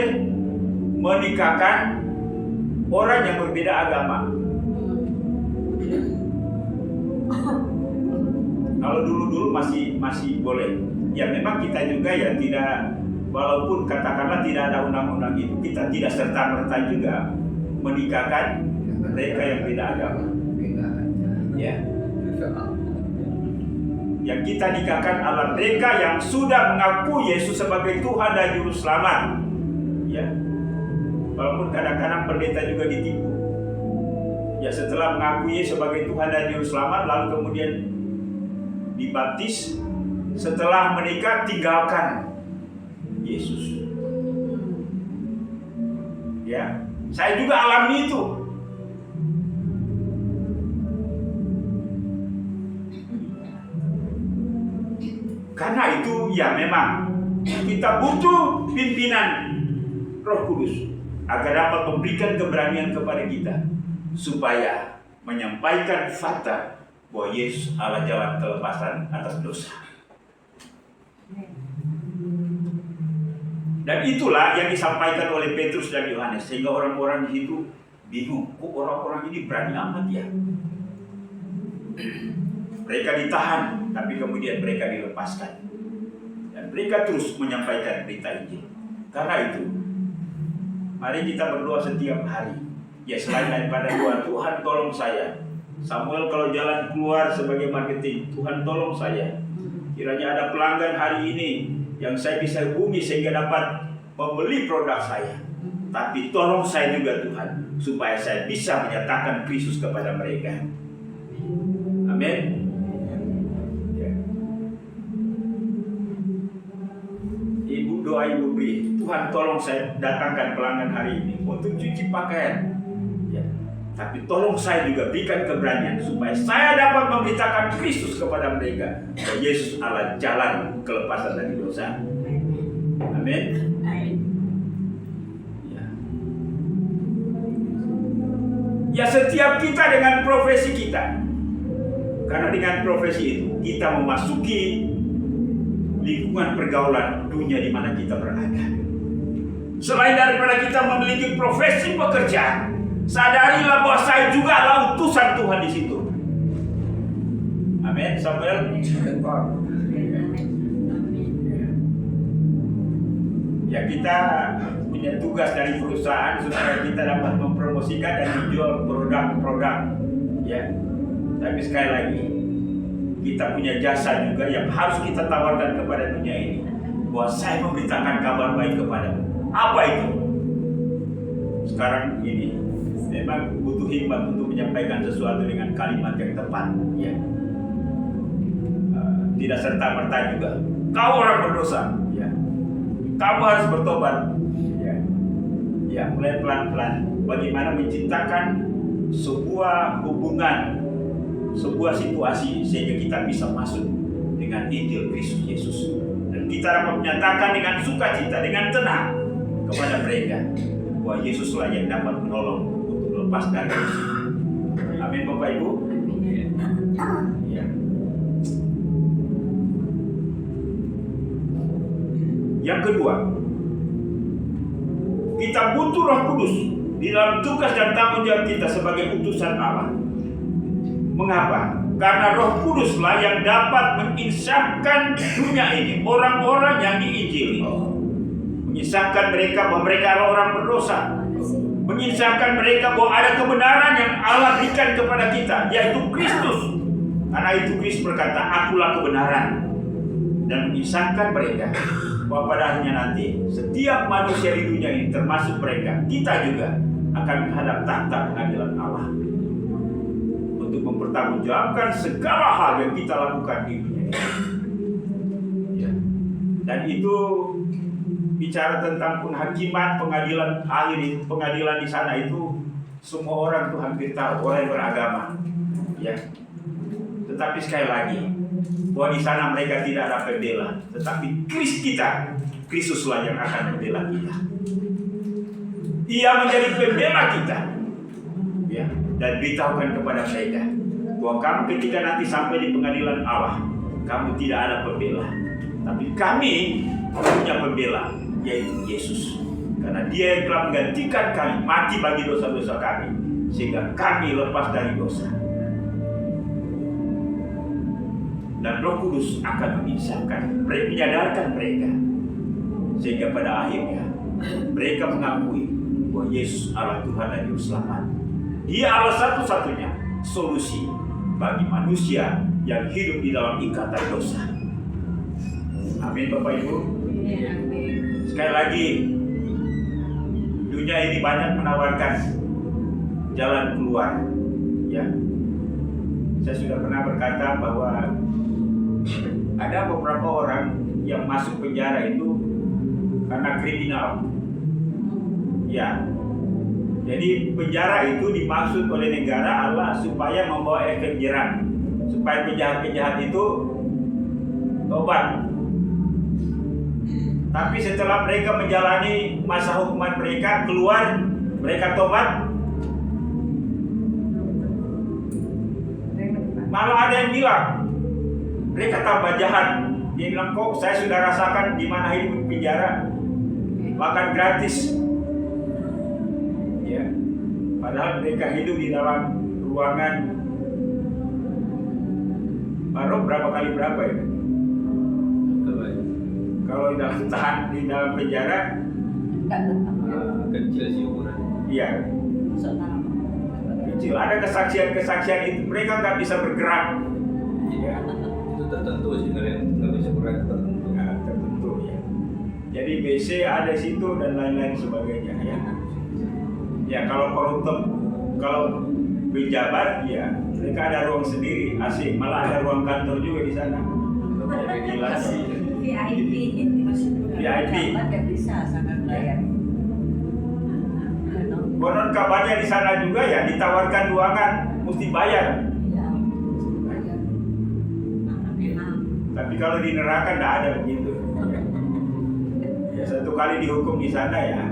menikahkan orang yang berbeda agama. Kalau dulu-dulu masih boleh. Ya memang kita juga ya tidak, walaupun katakanlah tidak ada undang-undang itu, kita tidak serta-merta juga menikahkan mereka yang beda agama. Ya. Yang kita nikahkan adalah mereka yang sudah mengaku Yesus sebagai Tuhan dan Juru Selamat. Ya. Walaupun kadang-kadang pendeta juga ditipu. Ya, setelah mengaku Yesus sebagai Tuhan dan Juru Selamat, lalu kemudian dibaptis, setelah menikah tinggalkan Yesus. Ya, saya juga alami itu. Karena itu ya memang kita butuh pimpinan Roh Kudus agar dapat memberikan keberanian kepada kita supaya menyampaikan fakta bahwa Yesus adalah jalan kelepasan atas dosa. Dan itulah yang disampaikan oleh Petrus dan Yohanes, sehingga orang-orang di situ bingung, kok orang-orang ini berani amat ya? Mereka ditahan, tapi kemudian mereka dilepaskan. Dan mereka terus menyampaikan berita Injil. Karena itu, mari kita berdoa setiap hari. Ya, selain daripada doa, Tuhan tolong saya. Samuel kalau jalan keluar sebagai marketing, Tuhan tolong saya. Kiranya ada pelanggan hari ini yang saya bisa hubungi sehingga dapat membeli produk saya. Tapi tolong saya juga Tuhan, supaya saya bisa menyatakan Kristus kepada mereka. Amin. Ya. Ibu doa, ibu beri, Tuhan tolong saya datangkan pelanggan hari ini untuk cuci pakaian. Tapi tolong saya juga berikan keberanian supaya saya dapat memberitakan Kristus kepada mereka. Bahwa Yesus adalah jalan kelepasan dari dosa. Amin. Ya, setiap kita dengan profesi kita. Karena dengan profesi itu kita memasuki lingkungan pergaulan dunia di mana kita berada. Selain daripada kita memiliki profesi pekerjaan, sadarilah bahwa saya juga adalah utusan Tuhan di situ. Amin. Samuel. Ya, kita punya tugas dari perusahaan supaya kita dapat mempromosikan dan menjual produk-produk. Ya. Tapi sekali lagi, kita punya jasa juga yang harus kita tawarkan kepada dunia ini. Bahwa saya memberitakan kabar baik kepadamu. Apa itu? Sekarang ini memang butuh hikmat untuk menyampaikan sesuatu dengan kalimat yang tepat, ya. Tidak serta-merta juga. Kau orang berdosa, ya. Kamu harus bertobat, ya. Ya, mulai pelan-pelan. Bagaimana menciptakan sebuah hubungan, sebuah situasi sehingga kita bisa masuk dengan Injil Kristus Yesus, dan kita dapat menyatakan dengan sukacita, dengan tenang kepada mereka bahwa Yesuslah yang dapat menolong lepas dari dosa. Amin, Bapak Ibu. Ya. Yang kedua, kita butuh Roh Kudus di dalam tugas dan tanggung jawab kita sebagai utusan Allah. Mengapa? Karena Roh Kuduslah yang dapat menginsafkan dunia ini, orang-orang yang diinjili. Menyisakan mereka bahwa mereka adalah orang berdosa. Menyisakan mereka bahwa ada kebenaran yang Allah berikan kepada kita, yaitu Kristus. Karena itu Kristus berkata, "Akulah kebenaran." Dan menyisakan mereka bahwa pada akhirnya nanti setiap manusia di dunia ini, termasuk mereka, kita juga akan menghadap takhta pengadilan Allah untuk mempertanggungjawabkan segala hal yang kita lakukan di dunia ini. Ya. Dan itu bicara tentang penghakiman, pengadilan akhir itu, pengadilan di sana itu semua orang tuh hampir tahu, orang yang beragama. Ya. Tetapi sekali lagi, bahwa di sana mereka tidak ada pembela, tetapi Kristuslah yang akan membela kita. Ia menjadi pembela kita. Ya, dan beritahukan kepada mereka bahwa kamu ketika nanti sampai di pengadilan Allah, kamu tidak ada pembela, tapi kami punya pembela, yaitu Yesus. Karena Dia yang telah menggantikan kami mati bagi dosa-dosa kami, sehingga kami lepas dari dosa. Dan Roh Kudus akan menginsafkan, menyadarkan mereka, sehingga pada akhirnya mereka mengakui bahwa Yesus adalah Tuhan dan Juru Selamat. Dia adalah satu-satunya solusi bagi manusia yang hidup di dalam ikatan dosa. Amin, Bapak Ibu. Sekali lagi, dunia ini banyak menawarkan jalan keluar. Ya, saya sudah pernah berkata bahwa ada beberapa orang yang masuk penjara itu karena kriminal. Ya, jadi penjara itu dimaksud oleh negara Allah supaya membawa efek jerah, supaya penjahat-penjahat itu tobat. Tapi setelah mereka menjalani masa hukuman mereka, keluar, mereka tobat, malah ada yang bilang mereka tambah jahat. Dia bilang, kok saya sudah rasakan gimana hidup di penjara, makan gratis. Ya, padahal mereka hidup di dalam ruangan baru berapa kali berapa ya? Kalau di dalam penjara Kecil sih ukuran. iya kecil. Ada kesaksian itu mereka nggak bisa bergerak. Ya. Itu tertentu sih, nggak bisa berat tertentu. Nah, tertentu ya. Jadi BC ada di situ dan lain-lain sebagainya ya. Ya kalau koruptor, kalau pejabat ya mereka ada ruang sendiri asing, malah ada ruang kantor juga di sana. Ventilasi. VIP nggak bisa sangat bayar. Konon kabarnya di sana juga ya ditawarkan ruangan mesti bayar. Tapi kalau di neraka tidak ada begitu. Ya, satu kali dihukum di sana ya,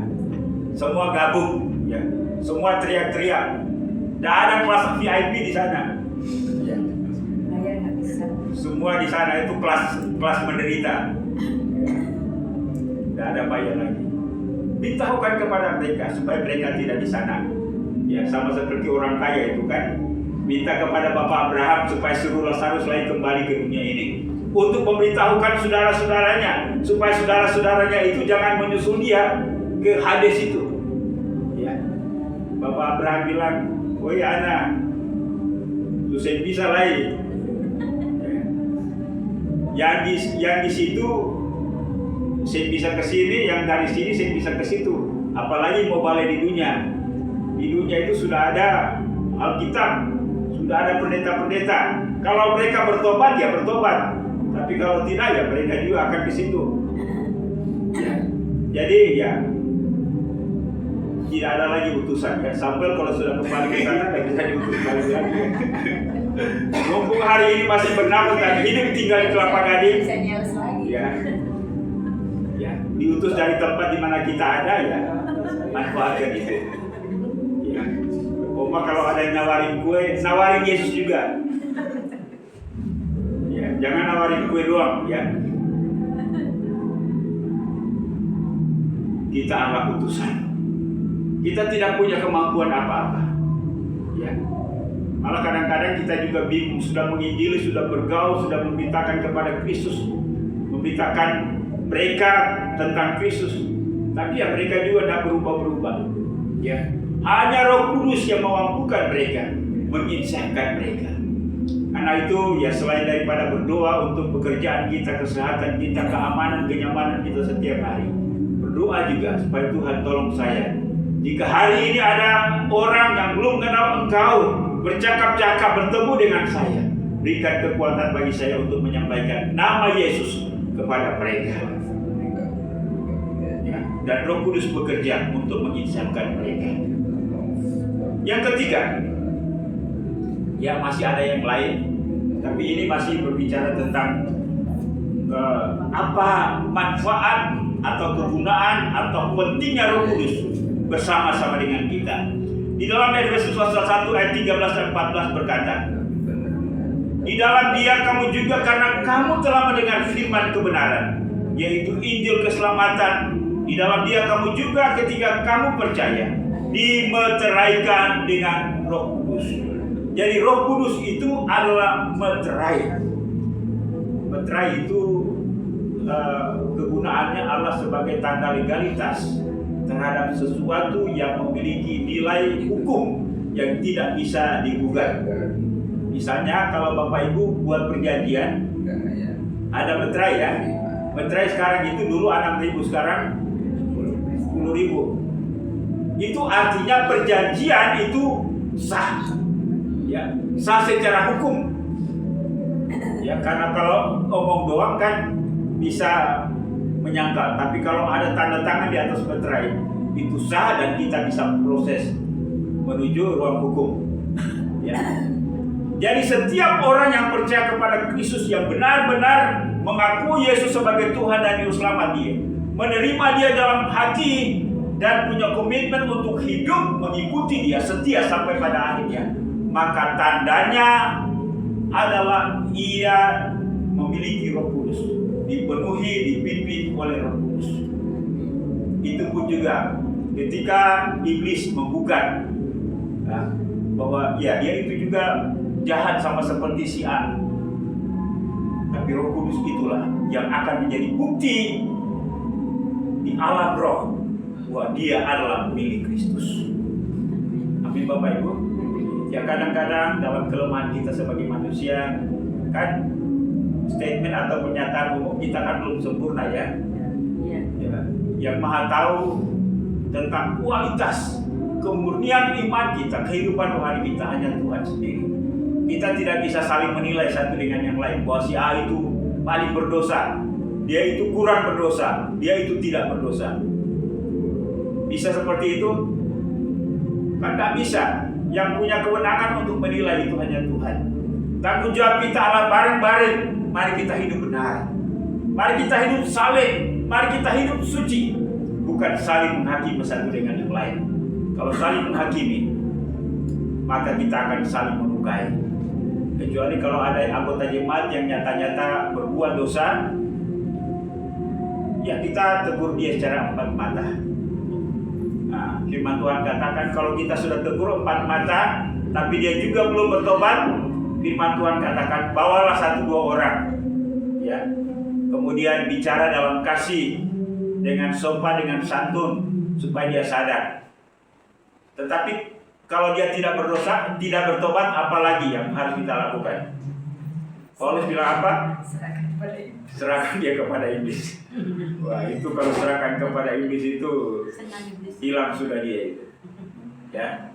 semua gabung, ya, semua teriak-teriak. Tidak ada kelas VIP di sana. Ya. Bayar nggak bisa. Semua di sana itu kelas menderita. Tidak ada bayar lagi. Beritahukan kepada mereka supaya mereka tidak di sana. Ya, sama seperti orang kaya itu kan, minta kepada Bapak Abraham supaya suruh Lazarus lagi kembali ke dunia ini. Untuk memberitahukan saudara-saudaranya supaya saudara-saudaranya itu jangan menyusul dia ke Hades itu. Ya. Bapak Abraham bilang, "Woi anak, tu saya bisa lagi." Ya. Yang di situ saya bisa ke sini, yang dari sini saya bisa ke situ. Apalagi mau balik di dunia. Di dunia itu sudah ada Alkitab, sudah ada pendeta-pendeta. Kalau mereka bertobat ya bertobat. Tapi kalau tidak ya mereka juga akan ke situ. Ya. Jadi ya tidak ada lagi utusan ya. Sampai kalau sudah kembali ke sana tidak bisa diutus balik lagi. Ya. Mumpung hari ini masih bernafas dan hidup tinggal di Kelapa Gading. Bisa nyales lagi. Ya. Ya, diutus dari tempat di mana kita ada ya. Manfaatkan itu. Ya. Oma kalau ada yang nawarin kue, nawarin Yesus juga. Jangan nawarin kue doang ya. kita adalah utusan. Kita tidak punya kemampuan apa-apa. Ya. Malah kadang-kadang kita juga bingung, sudah menginjili, sudah bergaul, sudah memberitakan kepada Kristus, memberitakan mereka tentang Kristus, tapi ya mereka juga tidak berubah-berubah. Ya, hanya Roh Kudus yang memampukan mereka, menginsyafkan mereka. Karena itu ya selain daripada berdoa untuk pekerjaan kita, kesehatan kita, keamanan, kenyamanan kita setiap hari, berdoa juga supaya Tuhan tolong saya. Jika hari ini ada orang yang belum kenal Engkau, bercakap-cakap bertemu dengan saya, berikan kekuatan bagi saya untuk menyampaikan nama Yesus kepada mereka. Ya, dan Roh Kudus bekerja untuk menginsyafkan mereka. Yang ketiga, ya masih ada yang lain, tapi ini masih berbicara tentang apa manfaat atau kegunaan atau pentingnya Roh Kudus bersama-sama dengan kita. Di dalam Efesus pasal 1 ayat 13 dan 14 berkata, di dalam Dia kamu juga karena kamu telah mendengar firman kebenaran, yaitu Injil keselamatan. Di dalam Dia kamu juga ketika kamu percaya dimeteraikan dengan Roh Kudus. Jadi Roh Kudus itu adalah meterai. Meterai itu kegunaannya adalah sebagai tanda legalitas terhadap sesuatu yang memiliki nilai hukum yang tidak bisa digugat. Misalnya kalau Bapak Ibu buat perjanjian, ada meterai ya. Meterai sekarang itu dulu 6.000, sekarang 10.000. Itu artinya perjanjian itu sah. Ya, sah secara hukum. Ya, karena kalau ngomong doang kan bisa menyangkal, tapi kalau ada tanda tangan di atas meterai itu sah dan kita bisa proses menuju ruang hukum. Ya. Jadi setiap orang yang percaya kepada Kristus, yang benar-benar mengaku Yesus sebagai Tuhan dan Juru Selamat dia, menerima Dia dalam hati dan punya komitmen untuk hidup mengikuti Dia setia sampai pada akhirnya, maka tandanya adalah ia memiliki Roh Kudus, dipenuhi, dipimpin oleh Roh Kudus. Itu pun juga ketika iblis menggugat bahwa ya dia itu juga jahat sama seperti si A, tapi Roh Kudus itulah yang akan menjadi bukti di alam roh bahwa dia adalah milik Kristus. Amin Bapak Ibu. Ya kadang-kadang dalam kelemahan kita sebagai manusia kan, statement atau pernyataan umum kita kan belum sempurna ya. Ya, yang Maha tahu tentang kualitas kemurnian iman kita, kehidupan rohani kita hanya Tuhan sendiri. Kita tidak bisa saling menilai satu dengan yang lain bahwa si A itu paling berdosa, dia itu kurang berdosa, dia itu tidak berdosa. Bisa seperti itu? Kan tak bisa. Yang punya kewenangan untuk menilai itu hanya Tuhan. Tanggung jawab kita adalah bareng-bareng. Mari kita hidup benar. Mari kita hidup saleh. Mari kita hidup suci. Bukan saling menghakimi satu dengan yang lain. Kalau saling menghakimi, maka kita akan saling melukai. Kecuali kalau ada anggota jemaat yang nyata-nyata berbuat dosa, ya kita tegur dia secara empat mata. Nah, firman Tuhan katakan kalau kita sudah tegur empat mata, tapi dia juga belum bertobat, firman Tuhan katakan bawalah 1-2 orang, ya, kemudian bicara dalam kasih, dengan sopan, dengan santun, supaya dia sadar. Tetapi kalau dia tidak berdosa, tidak bertobat, apalagi yang harus kita lakukan? Paulus bilang apa? Serahkan dia kepada iblis. Wah, itu kalau serahkan kepada iblis itu hilang sudah dia itu. Ya.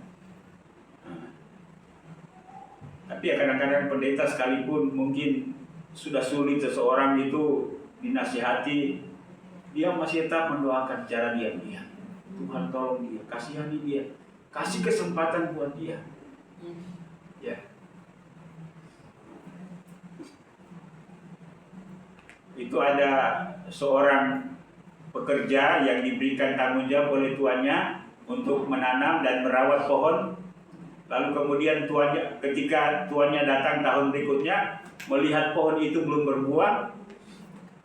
Tapi ya kadang-kadang pendeta sekalipun mungkin sudah sulit seseorang itu dinasihati, dia masih tetap mendoakan cara diam-diam. Tuhan tolong dia, kasihani dia, kasih kesempatan buat dia. Ya. Itu ada seorang pekerja yang diberikan tanggung jawab oleh tuannya untuk menanam dan merawat pohon. Lalu kemudian tuannya, ketika tuannya datang tahun berikutnya melihat pohon itu belum berbuah,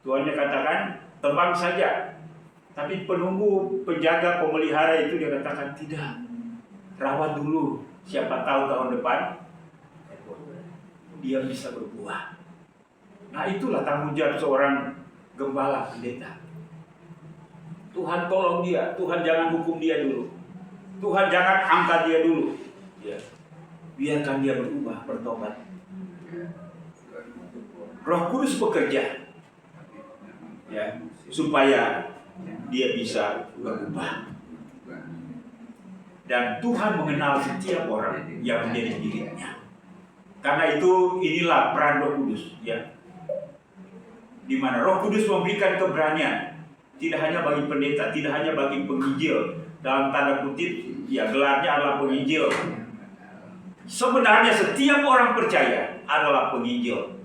tuannya katakan, tebang saja. Tapi penunggu, penjaga, pemelihara itu dia katakan tidak. Rawat dulu. Siapa tahu tahun depan dia bisa berbuah. Nah itulah tanggung jawab seorang gembala pendeta. Tuhan tolong dia. Tuhan jangan hukum dia dulu. Tuhan jangan angkat dia dulu. Ya. Biarkan dia berubah, bertobat. Roh Kudus bekerja. Ya, supaya dia bisa berubah. Dan Tuhan mengenal setiap orang yang menjadi miliknya. Karena itu inilah peran Roh Kudus, ya. Di mana Roh Kudus memberikan keberanian, tidak hanya bagi pendeta, tidak hanya bagi penginjil. Dalam tanda kutip, ya gelarnya adalah penginjil. Sebenarnya setiap orang percaya adalah penginjil.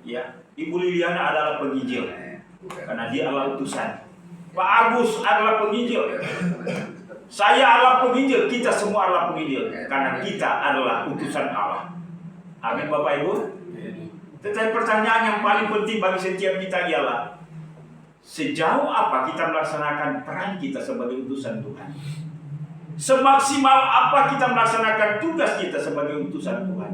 Ya, Ibu Liliana adalah penginjil karena dia adalah utusan. Pak Agus adalah penginjil. Saya adalah penginjil. Kita semua adalah penginjil karena kita adalah utusan Allah. Amin Bapak Ibu. Tetapi pertanyaan yang paling penting bagi setiap kita ialah sejauh apa kita melaksanakan peran kita sebagai utusan Tuhan? Semaksimal apa kita melaksanakan tugas kita sebagai utusan Tuhan?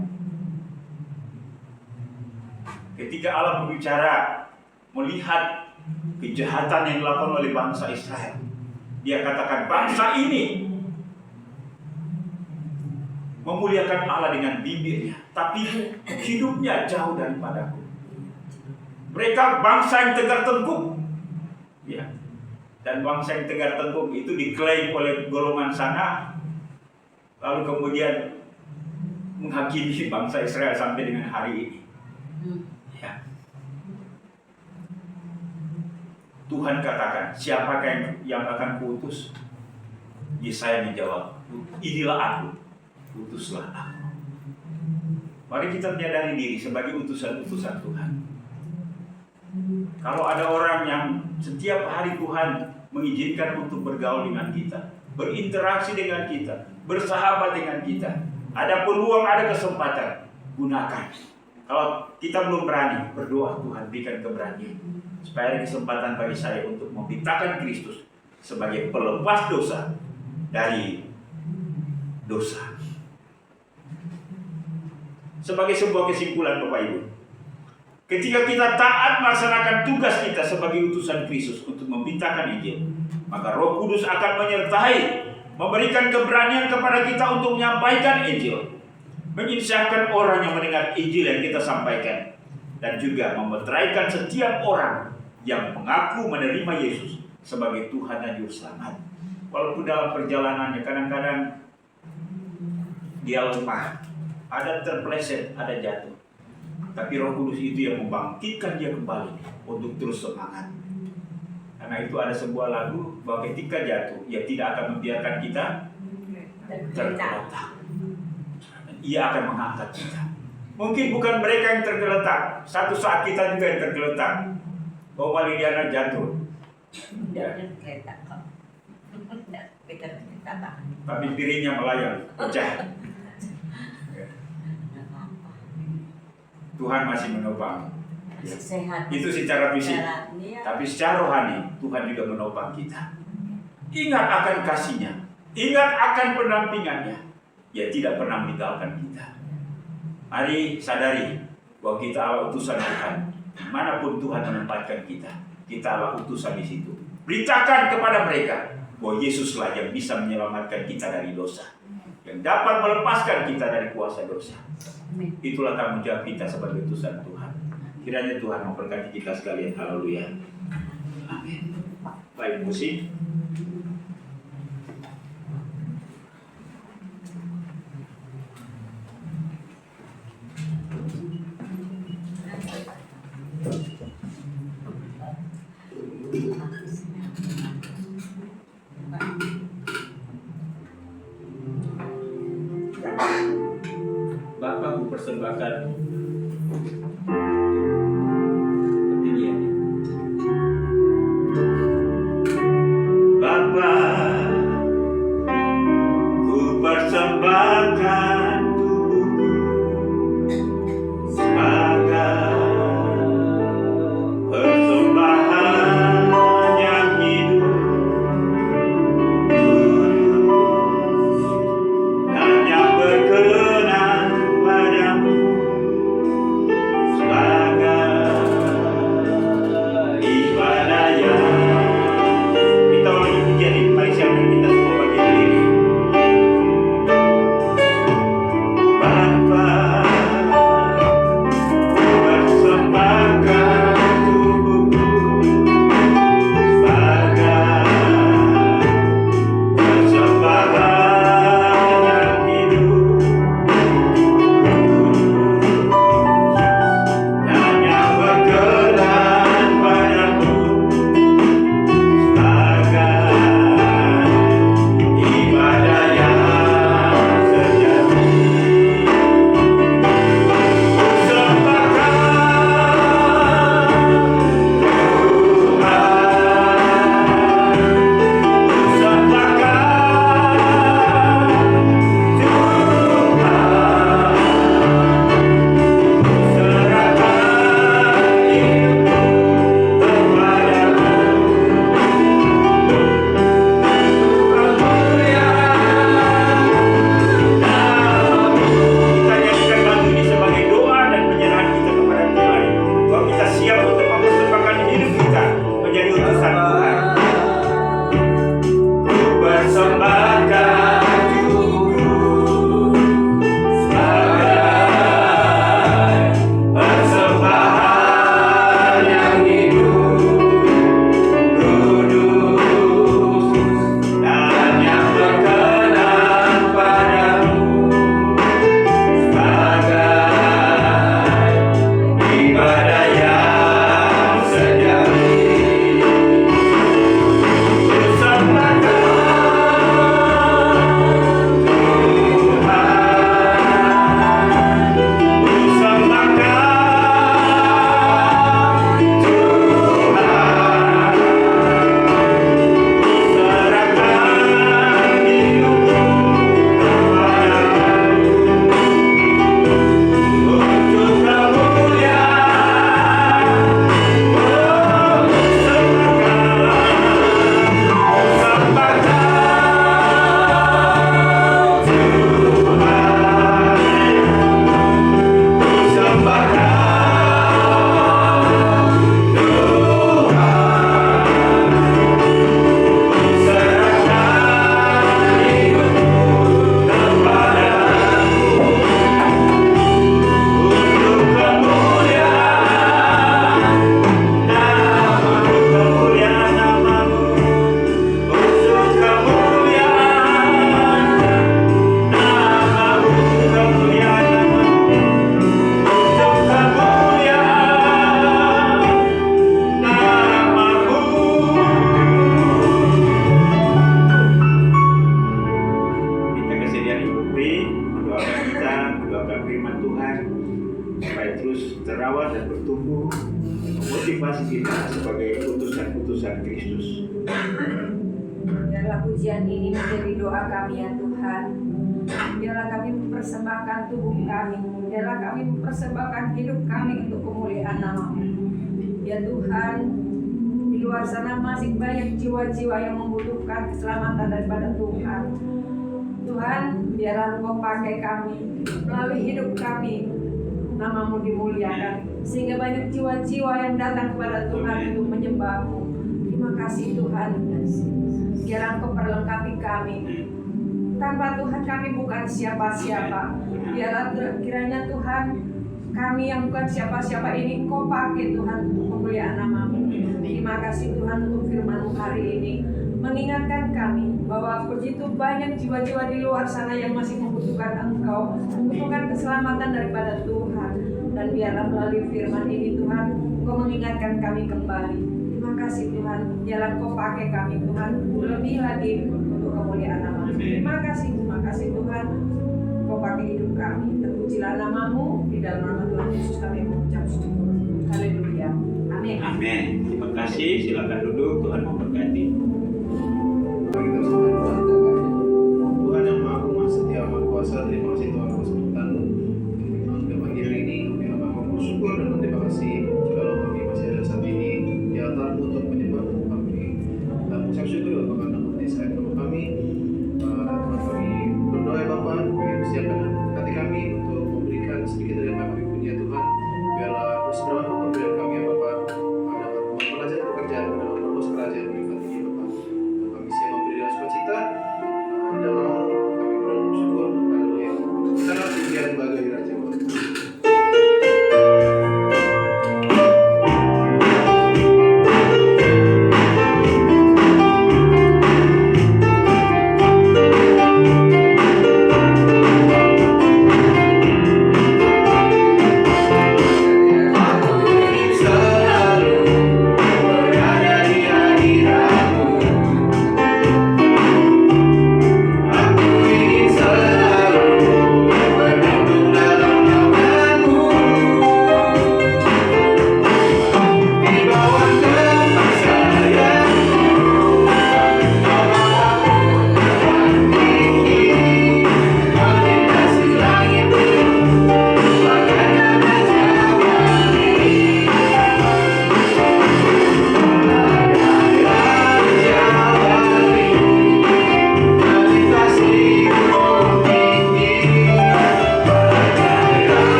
Ketika Allah berbicara melihat kejahatan yang dilakukan oleh bangsa Israel, Dia katakan bangsa ini memuliakan Allah dengan bibirnya, tapi hidupnya jauh daripadaku. Mereka bangsa yang tegar tengkuk, ya. Dan bangsa yang tegar tengkuk itu diklaim oleh golongan sana, lalu kemudian menghakimi bangsa Israel sampai dengan hari ini. Ya. Tuhan katakan, siapakah yang akan kuutus? Yesaya menjawab, inilah aku, utuslah aku. Mari kita menyadari diri sebagai utusan-utusan Tuhan. Kalau ada orang yang setiap hari Tuhan mengizinkan untuk bergaul dengan kita, berinteraksi dengan kita, bersahabat dengan kita, ada peluang, ada kesempatan, gunakan. Kalau kita belum berani, berdoa Tuhan berikan keberanian supaya ada kesempatan bagi saya untuk memberitakan Kristus sebagai pelepas dosa dari dosa. Sebagai sebuah kesimpulan Bapak Ibu, ketika kita taat melaksanakan tugas kita sebagai utusan Kristus untuk memberitakan Injil, maka Roh Kudus akan menyertai, memberikan keberanian kepada kita untuk menyampaikan Injil, menyiapkan orang yang mendengar Injil yang kita sampaikan, dan juga memeteraikan setiap orang yang mengaku menerima Yesus sebagai Tuhan dan Juru Selamat. Walaupun dalam perjalanannya kadang-kadang dia lemah, ada terpeleset, ada jatuh, tapi Roh Kudus itu yang membangkitkan dia kembali untuk terus semangat. Karena itu ada sebuah lagu bahwa ketika jatuh, ia tidak akan membiarkan kita tergeletak. Ia akan mengangkat kita. Mungkin bukan mereka yang tergeletak, satu saat kita juga yang tergeletak. Bahwa Liliana jatuh, tapi piringnya melayang, pecah. Tuhan masih menopang. Sehat. Itu secara fisik, tapi secara rohani Tuhan juga menopang kita. Ingat akan kasih-Nya, ingat akan pendampingannya. Dia tidak pernah meninggalkan kita. Mari sadari bahwa kita adalah utusan Tuhan. Dimanapun Tuhan menempatkan kita, kita adalah utusan di situ. Beritakan kepada mereka bahwa Yesuslah yang bisa menyelamatkan kita dari dosa, yang dapat melepaskan kita dari kuasa dosa. Itulah tanggung jawab kita sebagai utusan Tuhan. Kiranya Tuhan memberkati kita sekalian. Haleluya. Amin. Baik, musik. Bapak mempersembahkan pendirian. Bapak, ku persembahkan tubuhku sebagai persembahan yang terus terawat dan bertumbuh, memotivasi kita sebagai utusan-utusan Kristus. Biarlah pujian ini menjadi doa kami ya Tuhan. Biarlah kami mempersembahkan tubuh kami. Biarlah kami mempersembahkan hidup kami untuk kemuliaan nama-Mu. Ya Tuhan, di luar sana masih banyak jiwa-jiwa yang membutuhkan keselamatan daripada Tuhan. Tuhan, biarlah Engkau pakai kami melalui hidup kami. Nama-Mu dimuliakan sehingga banyak jiwa-jiwa yang datang kepada Tuhan untuk menyembah-Mu. Terima kasih Tuhan. Biarlah Engkau perlengkapi kami. Tanpa Tuhan kami bukan siapa-siapa. Biarlah kiranya Tuhan, kami yang bukan siapa-siapa ini Engkau pakai Tuhan untuk kemuliaan nama-Mu. Terima kasih Tuhan untuk firman-Mu hari ini, mengingatkan kami bahwa begitu banyak jiwa-jiwa di luar sana yang masih membutuhkan Engkau, membutuhkan keselamatan daripada Tuhan. Dan biarlah melalui firman ini Tuhan, Engkau mengingatkan kami kembali. Terima kasih Tuhan, biarlah Engkau pakai kami Tuhan lebih lagi untuk kemuliaan nama-Mu. Terima kasih Tuhan, Engkau pakai hidup kami. Terpujilah nama-Mu, di dalam nama Tuhan Yesus kami mengucap syukur. Haleluya. Amin. Amin. Terima kasih. Silakan duduk. Tuhan memberkati. Kita berdoa. Tuhan yang Maha Agung, Maha Setia, Maha Kuasa, terima kasih Tuhan atas kesempatanmu. Pada pagi hari ini kami akan bersyukur dan berterima kasih jikalau kami masih ada saat ini di altar-Mu untuk menyembah-Mu. Kami mengucap syukur Bapak karena mengenai sayang kepada kami. Kami berdoa ya Bapak, kami persiapkan hati kami untuk memberikan sedikit dari apa yang kami punya Tuhan. Biarlah berseberapa pemberian kami ya Bapak dapat mempelajari pekerjaan dalam terus kerajaan berkat ini Bapak. Kami siap memberi dengan sukacita. Dan mau kami bersyukur. Haleluya. Kita nanti biar bagai Raja Allah.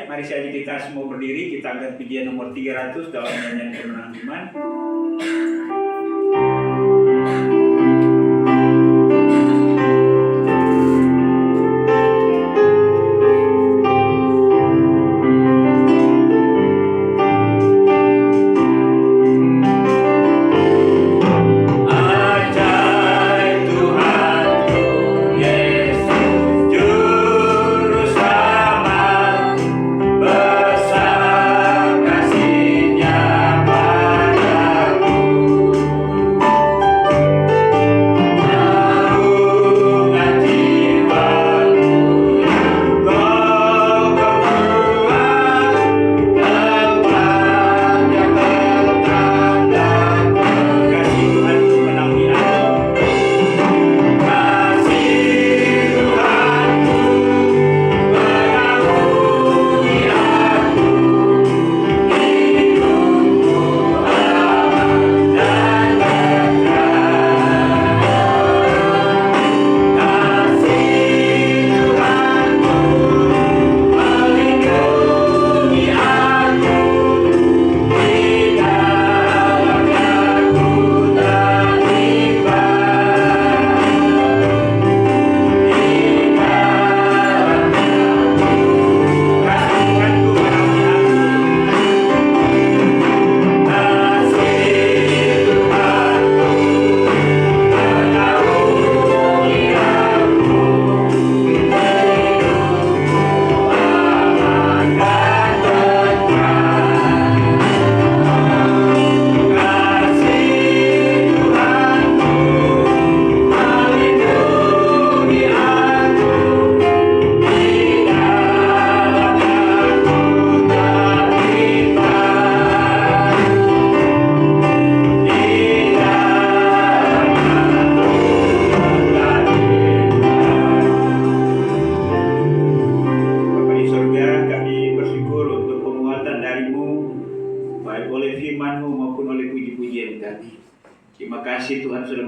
Mari saja kita semua berdiri, kita angkat pujian nomor 300 dalam nyanyian kemenangan iman. Besar kasih-Nya padaku.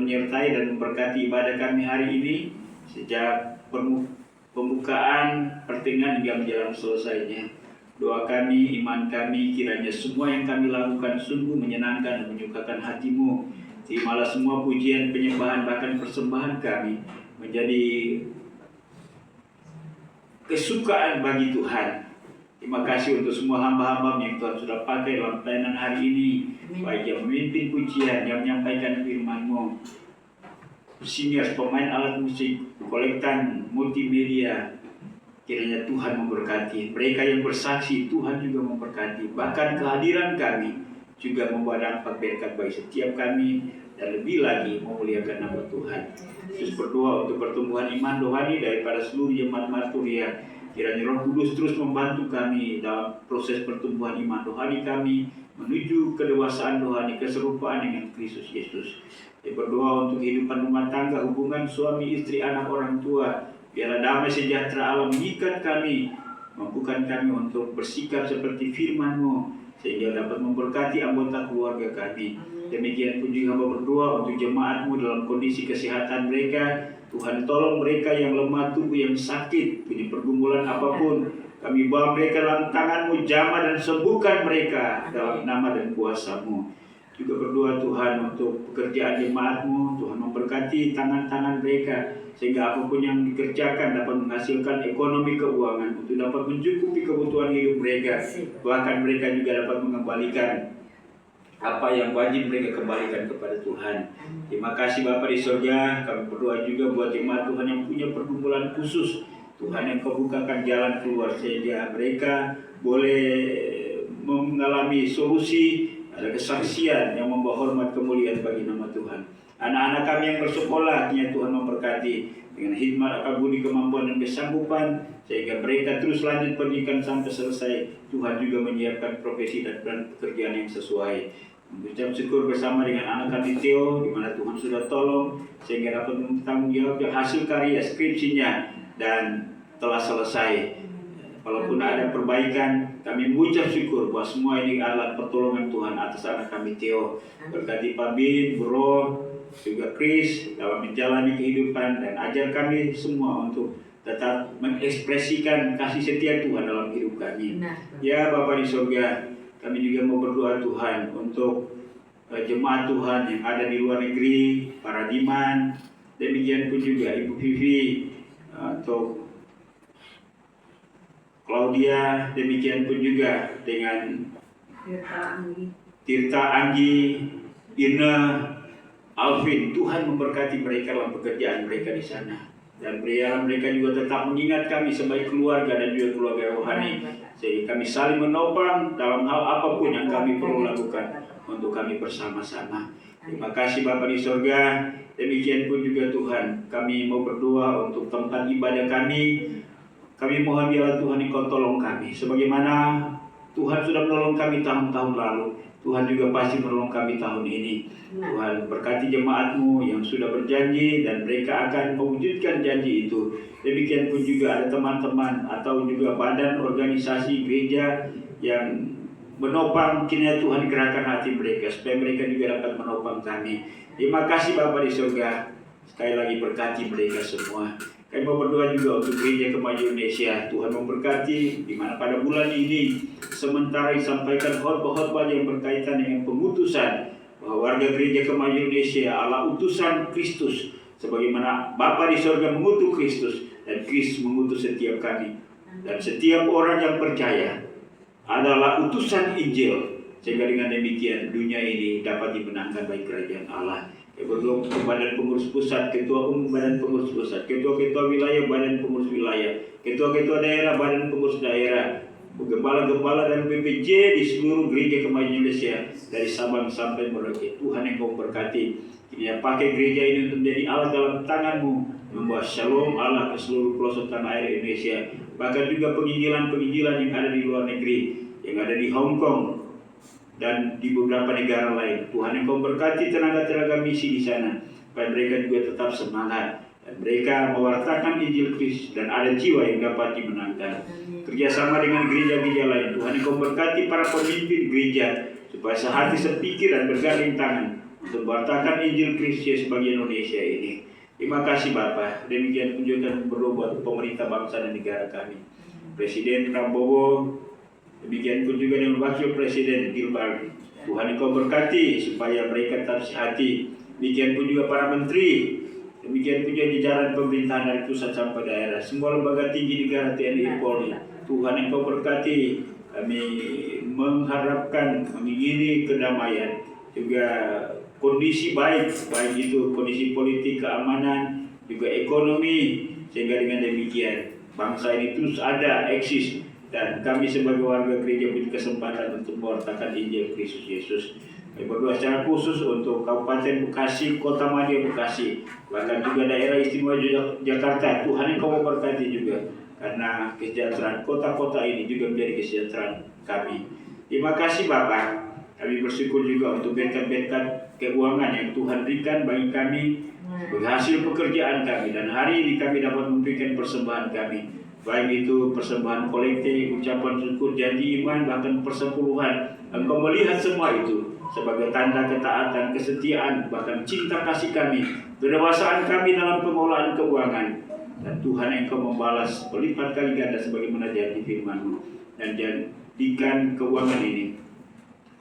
menyertai dan memberkati ibadah kami hari ini sejak pembukaan, pertengahan hingga menjelang selesainya. Doa kami, iman kami, kiranya semua yang kami lakukan sungguh menyenangkan dan menyukakan hati-Mu. Terimalah semua pujian, penyembahan, bahkan persembahan kami menjadi kesukaan bagi Tuhan. Terima kasih untuk semua hamba-hamba yang Tuhan sudah pakai dalam pelayanan hari ini, baik yang memimpin pujian, yang menyampaikan firman-Mu, singers, pemain alat musik, kolektan multimedia. Kiranya Tuhan memberkati mereka yang bersaksi, Tuhan juga memberkati. Bahkan kehadiran kami juga membawa dampak berkat bagi setiap kami dan lebih lagi memuliakan nama Tuhan. Terus berdoa untuk pertumbuhan iman rohani daripada seluruh jemaat Marturia. Kiranya Roh Kudus terus membantu kami dalam proses pertumbuhan iman rohani kami menuju kedewasaan rohani, keserupaan dengan Kristus Yesus. Berdoa untuk kehidupan rumah tangga, hubungan suami istri, anak, orang tua. Biarlah damai sejahtera Allah mengikat kami, mampukan kami untuk bersikap seperti firman-Mu sehingga dapat memberkati anggota keluarga kami. Demikian pun juga hamba berdoa untuk jemaat-Mu dalam kondisi kesehatan mereka. Tuhan tolong mereka yang lemah tubuh, yang sakit, punya pergumulan apapun. Kami bawa mereka dalam tangan-Mu, jamah dan sembuhkan mereka dalam nama dan kuasa-Mu. Juga berdoa Tuhan untuk pekerjaan jemaat-Mu, Tuhan memberkati tangan-tangan mereka sehingga apapun yang dikerjakan dapat menghasilkan ekonomi keuangan untuk dapat mencukupi kebutuhan hidup mereka. Bahkan mereka juga dapat mengembalikan apa yang wajib mereka kembalikan kepada Tuhan. Terima kasih Bapa di surga. Kami berdoa juga buat jemaat Tuhan yang punya pergumulan khusus. Tuhan yang Kau bukakan jalan keluar sehingga mereka boleh mengalami solusi, ada kesaksian yang membawa hormat kemuliaan bagi nama Tuhan. Anak-anak kami yang bersekolah, kiranya Tuhan memberkati dengan hikmat, akal budi, kemampuan dan kesanggupan sehingga mereka terus lanjut pendidikan sampai selesai. Tuhan juga menyiapkan profesi dan pekerjaan yang sesuai. Mengucap syukur bersama dengan anak kami Theo, di mana Tuhan sudah tolong sehingga dapat bertanggung jawab hasil karya skripsinya dan telah selesai. Walaupun ada perbaikan, kami mengucap syukur bahwa semua ini adalah pertolongan Tuhan atas anak kami Theo. Berkati Pak Bin, Bro, juga Chris dalam menjalani kehidupan dan ajar kami semua untuk tetap mengekspresikan kasih setia Tuhan dalam hidup kami. Ya Bapa di surga, kami juga mau berdoa Tuhan untuk jemaat Tuhan yang ada di luar negeri, para Diman, demikian pun juga Ibu Vivi, untuk Claudia, demikian pun juga dengan Tirta Anggi, Ina, Alvin. Tuhan memberkati mereka dalam pekerjaan mereka di sana. Dan biarlah mereka juga tetap mengingat kami sebagai keluarga dan juga keluarga rohani. Sehingga kami saling menopang dalam hal apapun yang kami perlu lakukan untuk kami bersama-sama. Terima kasih Bapa di surga. Demikian pun juga Tuhan, kami mau berdoa untuk tempat ibadah kami. Kami mohon biarlah Tuhan Engkau tolong kami. Sebagaimana Tuhan sudah menolong kami tahun-tahun lalu, Tuhan juga pasti menolong kami tahun ini. Tuhan berkati jemaat-Mu yang sudah berjanji dan mereka akan mewujudkan janji itu. Demikian pun juga ada teman-teman atau juga badan organisasi gereja yang menopang, kiranya Tuhan gerakan hati mereka supaya mereka juga dapat menopang kami. Terima kasih Bapa di surga. Sekali lagi berkati mereka semua. Kami mau berdoa juga untuk Gereja Kemajuan Indonesia. Tuhan memberkati di mana pada bulan ini sementara disampaikan khotbah-khotbah yang berkaitan dengan pengutusan bahwa warga Gereja Kemajuan Indonesia adalah utusan Kristus, sebagaimana Bapa di surga mengutus Kristus dan Kristus mengutus setiap kami dan setiap orang yang percaya adalah utusan Injil, sehingga dengan demikian dunia ini dapat dimenangkan bagi kerajaan Allah. Berdoa untuk badan pengurus pusat, ketua umum badan pengurus pusat, ketua-ketua wilayah badan pengurus wilayah, ketua-ketua daerah badan pengurus daerah, gembala-gembala dan PPJ di seluruh Gereja Kemajuan Indonesia dari Sabang sampai Merauke. Tuhan yang Kau berkati, kiranya pakai gereja ini untuk menjadi alat dalam tangan-Mu, membawa shalom Allah ke seluruh pelosok tanah air Indonesia, bahkan juga penginjilan-penginjilan yang ada di luar negeri, yang ada di Hong Kong dan di beberapa negara lain. Tuhan yang Kau berkati tenaga-tenaga misi di sana, supaya mereka juga tetap semangat dan mereka mewartakan Injil Kristus dan ada jiwa yang dapat dimenangkan. Kerjasama dengan gereja-gereja lain, Tuhan yang Kau berkati para pemimpin gereja supaya sehati sepikir dan bergandeng tangan untuk memberitakan Injil Kristus bagi Indonesia ini. Terima kasih Bapak. Demikian pun juga berdoa buat pemerintah bangsa dan negara kami. Presiden Prabowo, demikian pun juga dengan Wakil Presiden Gilbert. Tuhan Engkau berkati supaya mereka tetap sehati. Demikian pun juga para menteri. Demikian pun juga di jalan pemerintahan dari pusat sampai daerah. Semua lembaga tinggi negara TNI Polri. Tuhan Engkau berkati. Kami mengharapkan, mengingini kedamaian. Juga kondisi baik itu kondisi politik, keamanan, juga ekonomi. Sehingga dengan demikian bangsa ini terus ada, eksis. Dan kami sebagai warga gereja punya kesempatan untuk mewartakan Injil Kristus Yesus. Kami berdoa secara khusus untuk Kabupaten Bekasi, Kota Madya Bekasi, bahkan juga daerah istimewa Jakarta. Tuhan Engkau memberkati juga, karena kesejahteraan kota-kota ini juga menjadi kesejahteraan kami. Terima kasih Bapak. Kami bersyukur juga untuk berkat-berkat keuangan yang Tuhan berikan bagi kami sebagai hasil pekerjaan kami. Dan hari ini kami dapat memberikan persembahan kami. Baik itu persembahan kolektif, ucapan syukur, janji iman, bahkan persepuluhan. Engkau melihat semua itu sebagai tanda ketaatan, kesetiaan, bahkan cinta kasih kami, kedewasaan kami dalam pengelolaan keuangan. Dan Tuhan Engkau membalas berlipat kali ganda sebagaimana janji firman-Mu. Dan jadikan keuangan ini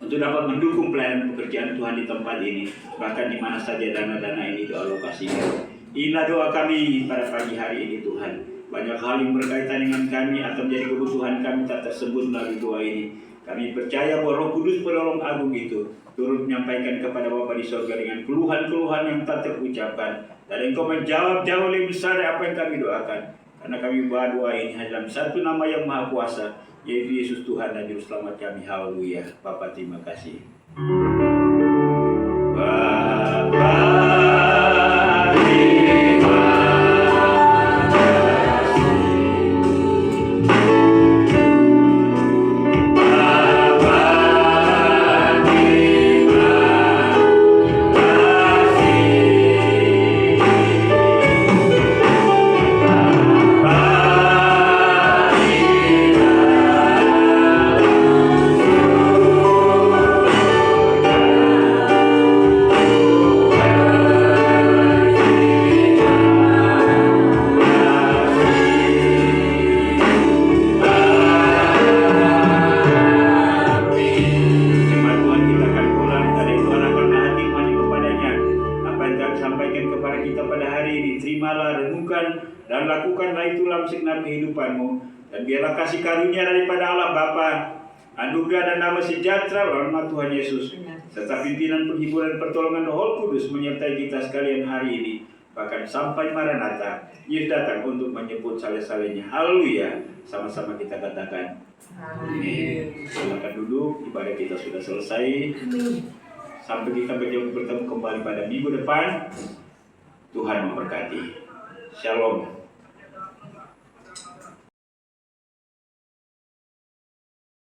untuk dapat mendukung pelayanan pekerjaan Tuhan di tempat ini, bahkan di mana saja dana-dana ini dialokasikan. Inilah doa kami pada pagi hari ini Tuhan. Banyak hal yang berkaitan dengan kami atau menjadi kebutuhan kami tak tersebut melalui doa ini. Kami percaya bahwa Roh Kudus penolong agung itu turut menyampaikan kepada Bapa di sorga dengan keluhan-keluhan yang tak terucapkan. Dan Engkau menjawab jauh lebih besar dari apa yang kami doakan. Karena kami berdoa ini hanya dalam satu nama yang Maha Kuasa, yaitu Yesus Tuhan dan Juru Selamat kami. Haleluya. Bapa terima kasih. Bapa dan lakukanlah itu dalam segenap kehidupanmu, dan biarlah kasih karunia daripada Allah Bapa, anugerah dan nama sejahtera rahmat Tuhan Yesus, serta pimpinan penghiburan pertolongan Roh Kudus menyertai kita sekalian hari ini, bahkan sampai Maranatha, Yesus datang untuk menjemput saleh-salehnya. Haleluya. Sama-sama kita katakan amin. Silakan duduk, ibadah kita sudah selesai. Sampai kita bertemu kembali pada minggu depan. Tuhan memberkati. Shalom.